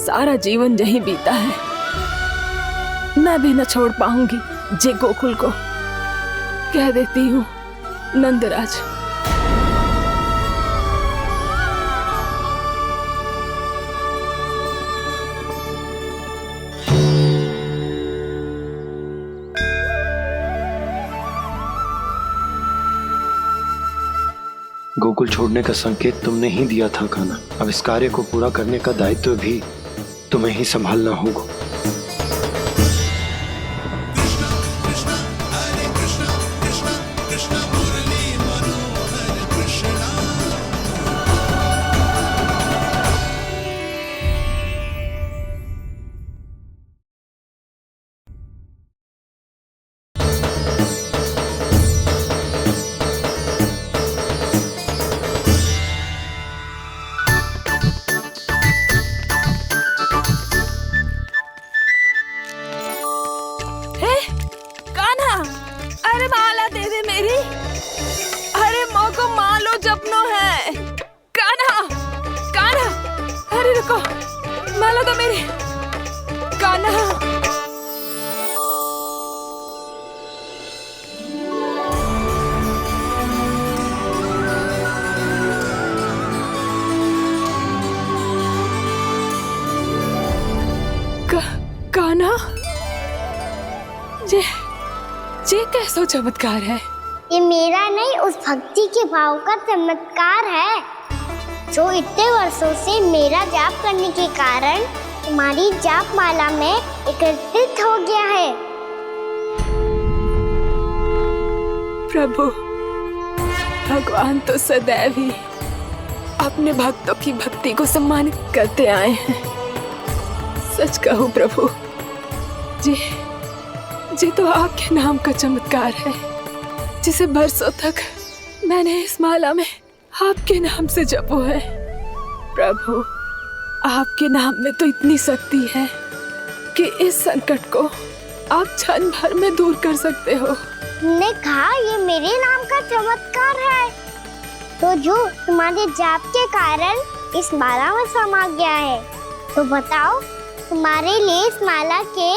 सारा जीवन यही बीता है, मैं भी न छोड़ पाऊंगी जे गोकुल को। कह देती हूँ नंदराज। गोकुल छोड़ने का संकेत तुमने ही दिया था कान्हा। अब इस कार्य को पूरा करने का दायित्व भी तुम्हें ही संभालना होगा। माला तो मेरी कान्हा। कान्हा, ये कैसा चमत्कार है? ये मेरा नहीं, उस भक्ति के भाव का चमत्कार है जो इतने वर्षों से मेरा जाप करने के कारण तुम्हारी जाप माला में एकत्रित हो गया है। प्रभु, भगवान तो सदैव ही अपने भक्तों की भक्ति को सम्मानित करते आए हैं। सच कहूँ प्रभु, जी तो आपके नाम का चमत्कार है, जिसे बरसों तक मैंने इस माला में आपके नाम से जपो है। प्रभु, आपके नाम में तो इतनी शक्ति है कि इस संकट को आप क्षण भर में दूर कर सकते हो। तुमने कहा ये मेरे नाम का चमत्कार है, तो जो तुम्हारे जाप के कारण इस माला में समा गया है, तो बताओ तुम्हारे लिए इस माला के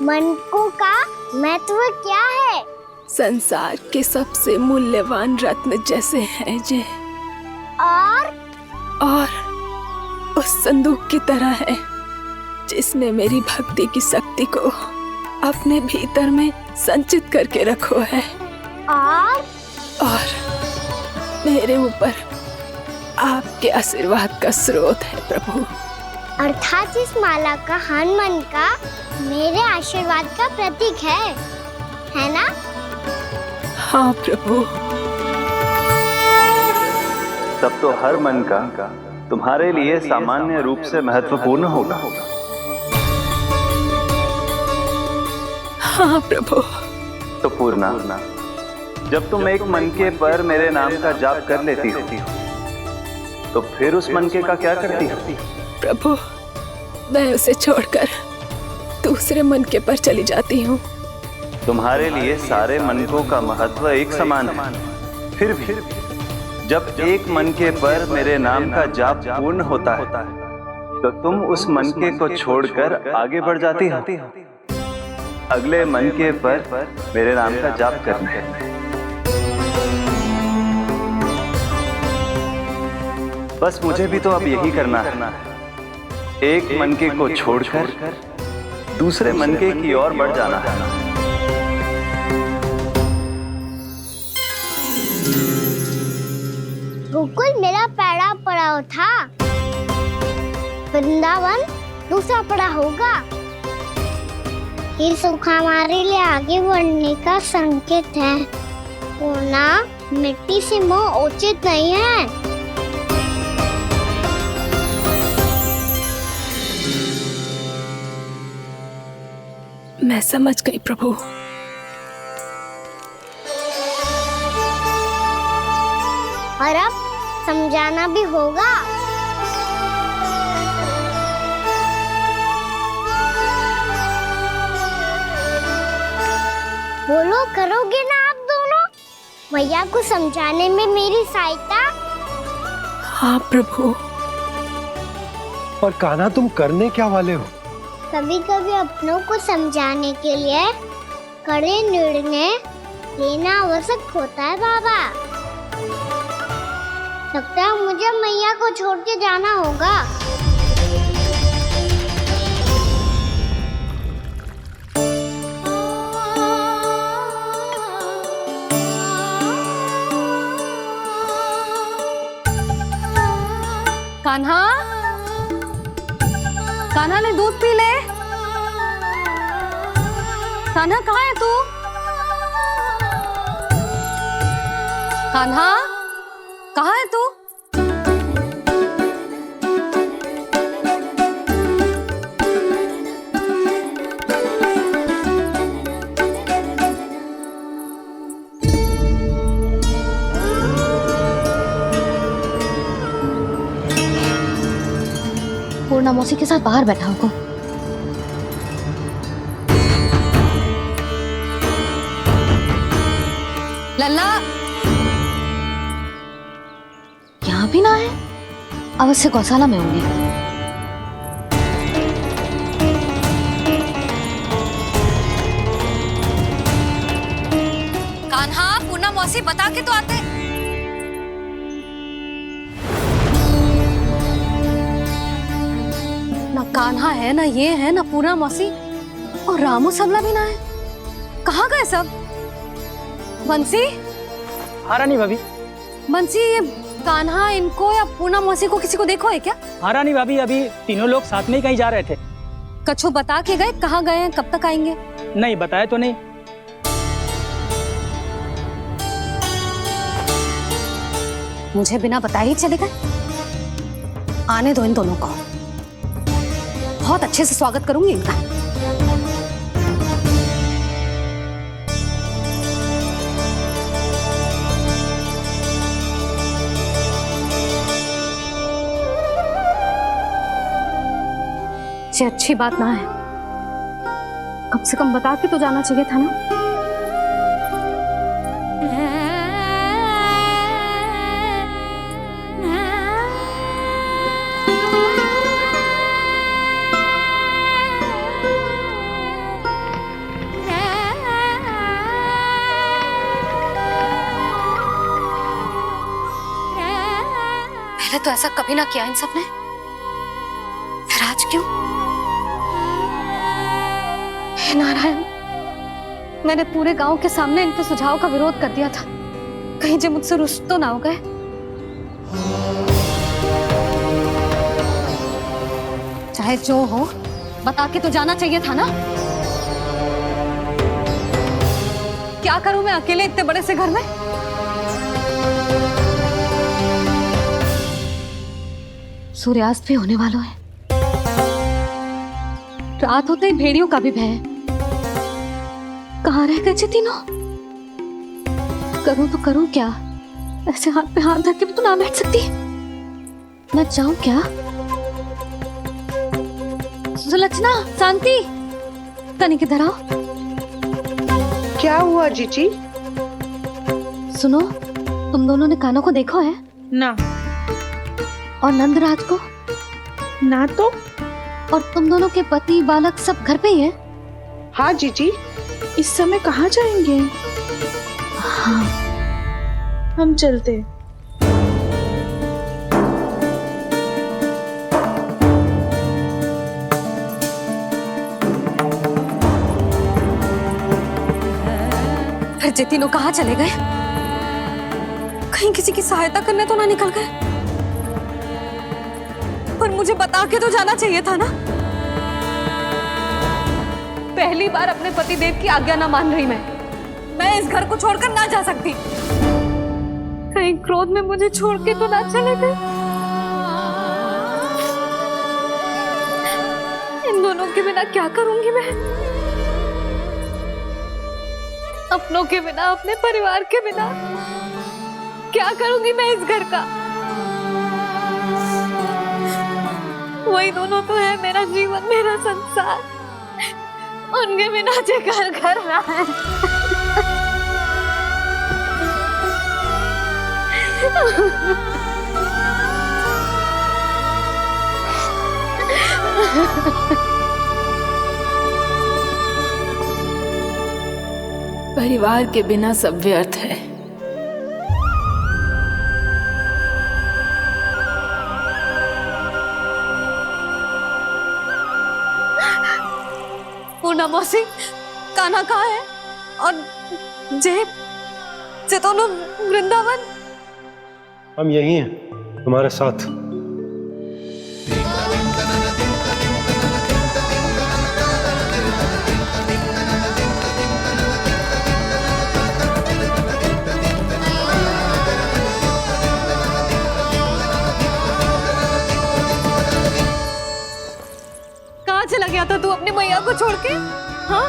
मनकों का महत्व क्या है? संसार के सबसे मूल्यवान रत्न जैसे हैं जे, और उस संदूक की तरह है जिसने मेरी भक्ति की शक्ति को अपने भीतर में संचित करके रखो है। और मेरे ऊपर आपके आशीर्वाद का स्रोत है प्रभु। अर्थात इस माला का हनुमान का मेरे आशीर्वाद का प्रतीक है ना? हाँ प्रभु। तब तो हर मन का तुम्हारे लिए सामान्य रूप से महत्वपूर्ण होगा। हाँ प्रभु। तो पूर्णा, जब तुम एक मनके पर मेरे नाम का जाप कर लेती हो, तो फिर उस मनके का क्या करती हो? प्रभु, मैं उसे छोड़कर दूसरे मनके पर चली जाती हूँ। तुम्हारे लिए सारे मनकों का महत्व एक समान है। फिर भी जब एक मनके पर मेरे नाम का जाप पूर्ण होता है, तो तुम उस मनके को छोड़कर आगे बढ़ जाती हो अगले मनके पर मेरे नाम का जाप करने। बस मुझे भी तो अब यही करना है, एक मनके को छोड़कर दूसरे मनके की ओर बढ़ जाना है। गोकुल मेरा पहला पड़ाव था, वृंदावन दूसरा पड़ाव होगा। ये सुख हमारे लिए आगे बढ़ने का संकेत है, वरना मिट्टी से मोह उचित नहीं है। मैं समझ गई प्रभु। और अब समझाना भी होगा। बोलो, करोगे ना आप दोनों? भैया को समझाने में मेरी सहायता। हाँ प्रभु। पर कान्हा, तुम करने क्या वाले हो? कभी कभी अपनों को समझाने के लिए कड़े निर्णय लेना आवश्यक होता है बाबा। लगता है मुझे मैया को छोड़ के जाना होगा। कान्हा, कान्हा ने दूध पी ले। कान्हा कहाँ है तू? कान्हा कहाँ है तू? पूर्णा मौसी के साथ बाहर बैठा होगा। लल्ला यहाँ भी ना है, अवश्य गौशाला में होंगे। कान्हा, पूर्णा मौसी बता के तो आते। ना कान्हा है, ना ये है, ना पूर्णा मौसी, और रामू सबला भी ना है। कहाँ गए सब? बंसी? हाँ रानी भाभी। बंसी, ये कान्हा इनको या पूर्णा मौसी को किसी को देखो है क्या? हाँ रानी भाभी, अभी तीनों लोग साथ में ही कहीं जा रहे थे। कछु बता के गए कहाँ गए हैं, कब तक आएंगे? नहीं बताया तो नहीं। मुझे बिना बताए ही चले गए? आने दो इन दोनों को, बहुत अच्छे से स्वागत करूंगी इनका। ये अच्छी बात ना है, कम से कम बता के तो जाना चाहिए था ना। पहले तो ऐसा कभी ना किया इन सब ने, फिर आज क्यों? हे नारायण, मैंने पूरे गांव के सामने इनके सुझाव का विरोध कर दिया था, कहीं जो मुझसे रुष्ट तो ना हो गए। चाहे जो हो, बता के तो जाना चाहिए था ना। क्या करूं मैं अकेले इतने बड़े से घर में? सूर्यास्त भी होने वाला है, रात होते ही भेड़ियों का भी भय है। कहाँ रह गए तीनों? करूं तो करूं क्या? ऐसे हाथ पे हाथ धर के भी तो ना बैठ सकती। मैं जाऊं क्या? सुलक्षणा, शांति, तनिक इधर आओ। क्या हुआ जीजी? सुनो, तुम दोनों ने कान्हा को देखा है? ना। और नंदराज को? ना तो। और तुम दोनों के पति बालक सब घर पे ही हैं? हाँ जीजी। इस समय कहाँ जाएंगे? हाँ, हम चलते। फिर ये तीनों कहाँ चले गए? कहीं किसी की सहायता करने तो ना निकल गए? पर मुझे बता के तो जाना चाहिए था ना। पहली बार अपने पतिदेव की आज्ञा ना मान रही मैं इस घर को छोड़कर ना जा सकती। कहीं क्रोध में मुझे छोड़ के तो ना चले गए। इन दोनों के बिना क्या करूंगी मैं? अपनों के बिना, अपने परिवार के बिना क्या करूंगी मैं इस घर का? वही दोनों तो है मेरा जीवन, मेरा संसार। उनके बिना जे घर घर रहा है। परिवार के बिना सब व्यर्थ है। पूना मौसी, कान्हा कहाँ है? और जे दोनों वृंदावन? हम यही हैं तुम्हारे साथ। कहाँ चला गया था तू अपनी मैया को छोड़ के? हाँ?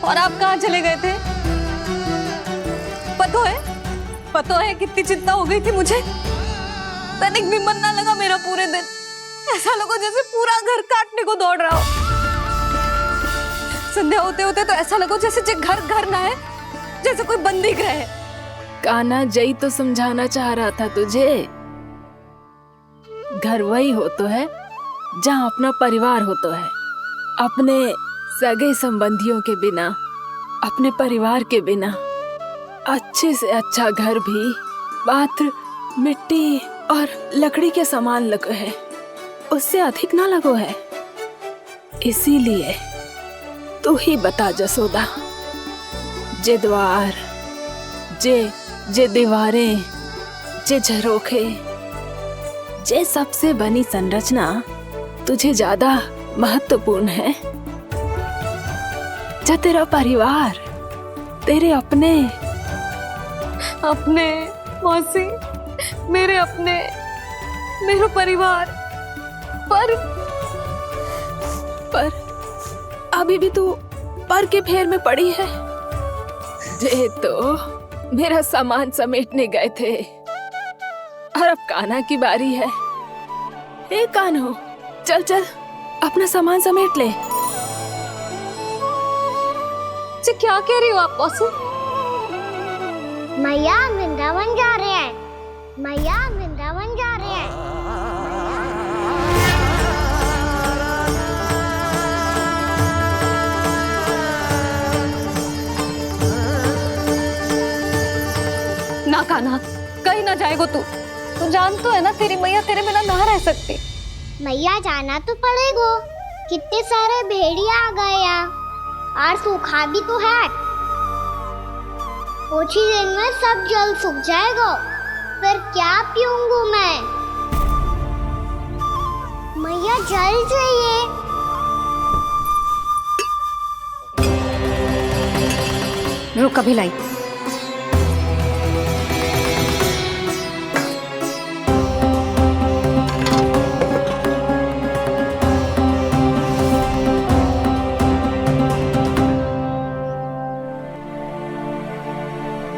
और आप कहाँ चले गए थे? पतो है कितनी चिंता हो गई थी मुझे। तनिक भी मन ना लगा मेरा पूरे दिन। ऐसा लगा जैसे पूरा घर काटने को दौड़ रहा हो। संध्या होते होते तो ऐसा लगा जैसे घर घर ना है, जैसे कोई बंदी गृह है। कान्हा जई तो समझाना चाह रहा था तुझे। घर वही हो तो है जहाँ अपना परिवार हो तो है। अपने सगे संबंधियों के बिना, अपने परिवार के बिना अच्छे से अच्छा घर भी मात्र मिट्टी और लकड़ी के समान लगो है, उससे अधिक ना लगो है। इसीलिए तू ही बता जसोदा, जे द्वार, जे दीवारें, जे झरोखे, जे सबसे बनी संरचना तुझे ज्यादा महत्वपूर्ण है? जा तेरा परिवार, तेरे अपने मौसी, मेरे मेरा परिवार। पर अभी भी तू पर के फेर में पड़ी है। जे तो मेरा सामान समेटने गए थे और अब कान्हा की बारी है। ए कान्हो, चल चल अपना सामान समेट ले। क्या कह रही हो आप मौसी? मैया वृंदावन जा रहे हैं। मैया वृंदावन जा रहे हैं। ना कान्हा, कहीं ना जाएगो तू जान तो है ना तेरी मैया तेरे बिना ना रह सकती। मैया जाना तो पड़ेगा। कितने सारे भेड़िया आ गए यहाँ और सूखा भी तो है। कुछ ही दिन में सब जल सूख जाएगा, फिर क्या पीऊंगा मैं? मैया जल चाहिए। रुक अभी लाई।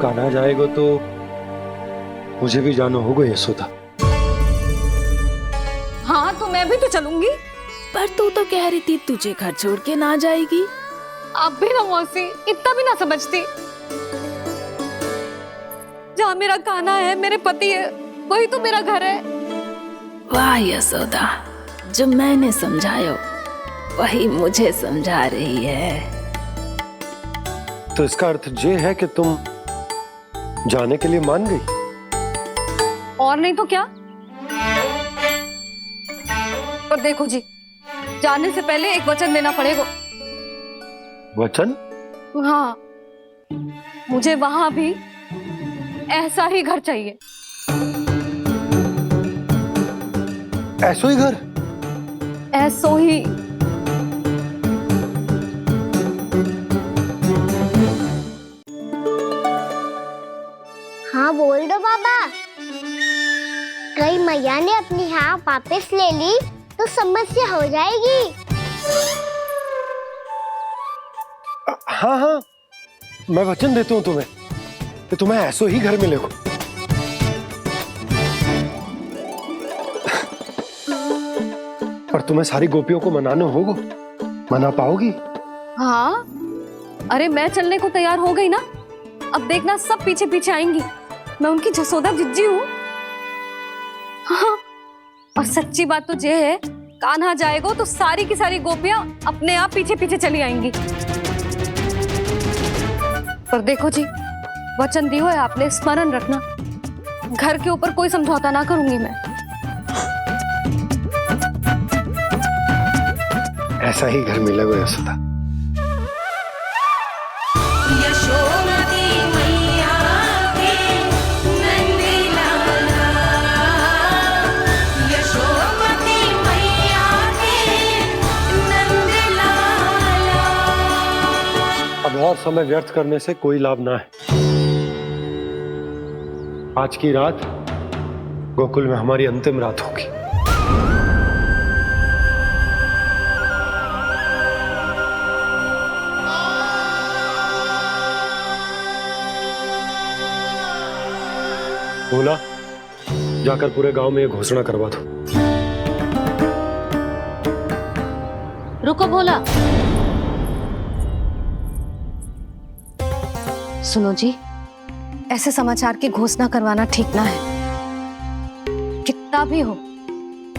कान्हा जाएगा तो मुझे भी जाना होगा यशोदा। हाँ तो मैं भी तो चलूंगी। पर तू तो कह रही थी तुझे घर छोड़ के ना जाएगी। आप भी ना मौसी, इतना भी ना समझती। जहाँ मेरा कान्हा है, मेरे पति है, वही तो मेरा घर है। वाह यशोदा, जो मैंने समझायो वही मुझे समझा रही है। तो इसका अर्थ ये है कि तुम जाने के लिए मान गई? और नहीं तो क्या। और देखो जी, जाने से पहले एक वचन देना पड़ेगा। वचन? हाँ, मुझे वहां भी ऐसा ही घर चाहिए। ऐसो ही घर? ऐसो ही। हाँ बोल दो बाबा। कहीं मैया ने अपनी हाँ वापस ले ली तो समस्या हो जाएगी। हाँ हाँ, मैं वचन देता हूँ तुम्हें कि तुम्हें ऐसो ही घर मिलेगा। पर तुम्हें सारी गोपियों को मनाना होगा। मना पाओगी? हाँ, अरे मैं चलने को तैयार हो गई ना। अब देखना सब पीछे पीछे आएंगी। मैं उनकी जसोदा जिज्जी हूँ। हाँ, और सच्ची बात तो ये है, कान्हा जाएगा तो सारी की सारी गोपियां अपने आप पीछे पीछे चली आएंगी। पर देखो जी, वचन दियो है आपने, स्मरण रखना। घर के ऊपर कोई समझौता ना करूंगी मैं। ऐसा ही घर मिलेगा यशोदा। अब और समय व्यर्थ करने से कोई लाभ ना है। आज की रात गोकुल में हमारी अंतिम रात होगी। भोला, जाकर पूरे गांव में ये घोषणा करवा दो। रुको भोला। सुनो जी, ऐसे समाचार की घोषणा करवाना ठीक ना है। कितना भी हो,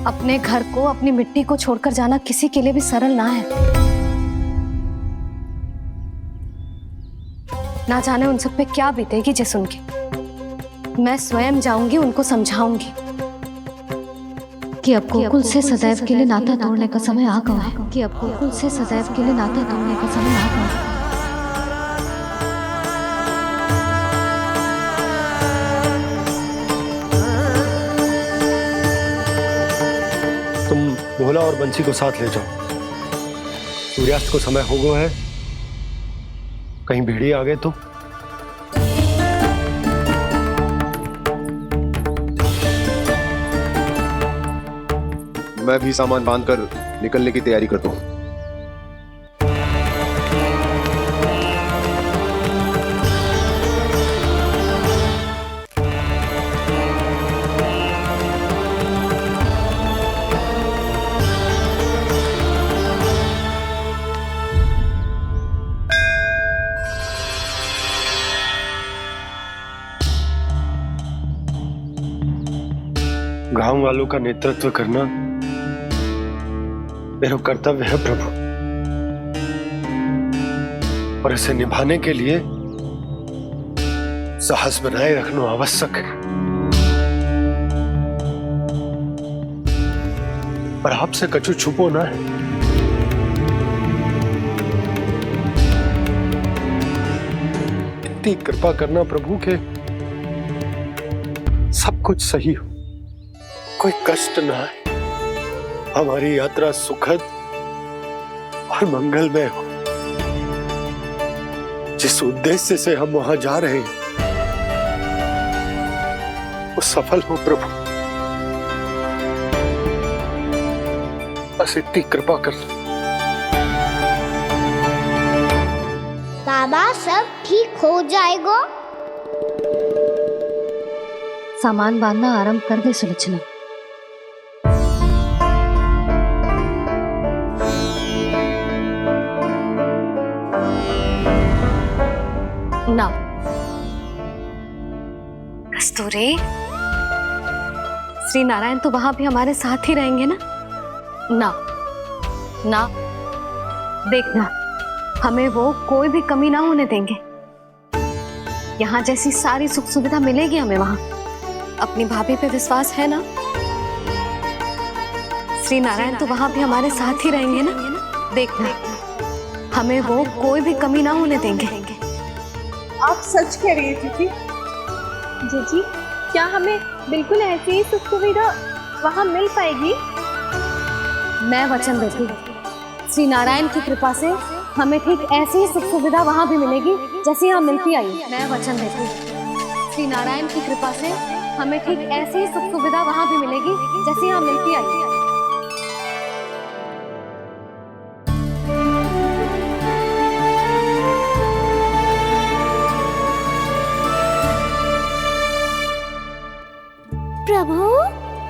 अपने घर को, अपनी मिट्टी को छोड़कर जाना किसी के लिए भी सरल ना है। ना जाने उन सब पे क्या बीतेगी जे सुन के। मैं स्वयं जाऊंगी, उनको समझाऊंगी कि अब गोकुल से सदैव के लिए नाता तोड़ने का समय आ गया है। कि अब गोकुल से सदैव के लिए नाता तोड़ने का समय आ गया है। तुम भोला और बंसी को साथ ले जाओ। सूर्यास्त को समय हो गया है, कहीं भेड़िए आ गए तो। मैं भी सामान बांधकर निकलने की तैयारी करता हूँ। गांव वालों का नेतृत्व करना मेरा कर्तव्य है प्रभु, और इसे निभाने के लिए साहस बनाए रखना आवश्यक है। पर आपसे कछु छुपो ना है। इतनी कृपा करना प्रभु के सब कुछ सही हो, कोई कष्ट ना है, हमारी यात्रा सुखद और मंगलमय हो। जिस उद्देश्य से हम वहां जा रहे हैं वो सफल हो प्रभु, बस इतनी कृपा कर। बाबा सब ठीक हो जाएगा। सामान बांधना आरंभ कर दे सुलोचना। ना कस्तूरी, श्री नारायण तो वहां भी हमारे साथ ही रहेंगे ना? ना ना, देखना हमें वो कोई भी कमी ना होने देंगे। यहाँ जैसी सारी सुख सुविधा मिलेगी हमें वहां। अपनी भाभी पे विश्वास है ना? श्री नारायण तो वहां भी हमारे साथ ही रहेंगे ना? देखना हमें वो कोई भी कमी ना होने देंगे। आप सच कह रही थी कि जीजी, क्या हमें बिल्कुल ऐसी ही सुख सुविधा वहाँ मिल पाएगी? मैं वचन देती हूँ श्री नारायण की कृपा से हमें ठीक ऐसी ही सुख सुविधा वहाँ भी मिलेगी जैसी यहाँ मिलती आई। मैं वचन देती हूँ श्री नारायण की कृपा से हमें ठीक ऐसी ही सुख सुविधा वहाँ भी मिलेगी जैसी यहाँ मिलती आई। प्रभु,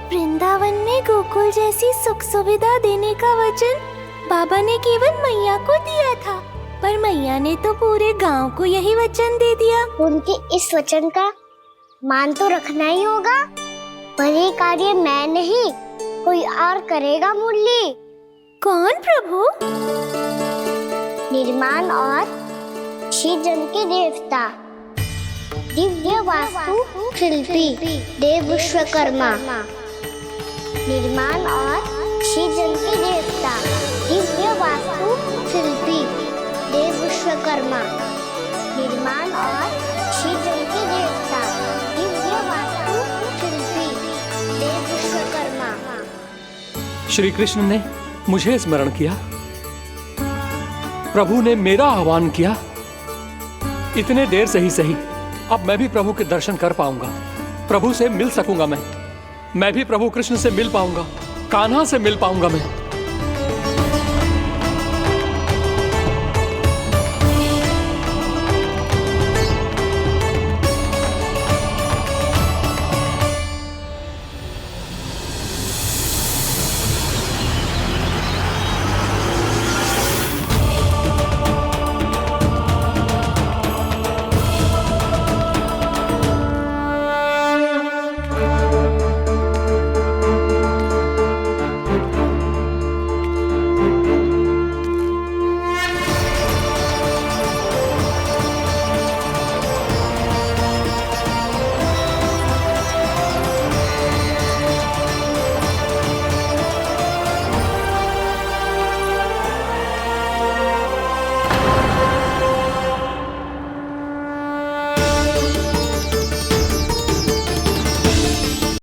वृंदावन में गोकुल जैसी सुख सुविधा देने का वचन बाबा ने केवल मैया को दिया था, पर मैया ने तो पूरे गांव को यही वचन दे दिया। उनके इस वचन का मान तो रखना ही होगा, पर ये कार्य मैं नहीं कोई और करेगा। मुरली कौन प्रभु? निर्माण और श्रीजन के देवता, दिव्य वास्तु शिल्पी देव विश्वकर्मा। निर्माण और श्रीजन के देवता, दिव्य वास्तु शिल्पी देव विश्वकर्मा। निर्माण और श्रीजन के देवता, दिव्य वास्तु शिल्पी देव विश्वकर्मा। श्री कृष्ण ने मुझे स्मरण किया, प्रभु ने मेरा आह्वान किया। इतने देर से ही सही, अब मैं भी प्रभु के दर्शन कर पाऊंगा, प्रभु से मिल सकूंगा। मैं भी प्रभु कृष्ण से मिल पाऊंगा, कान्हा से मिल पाऊंगा मैं।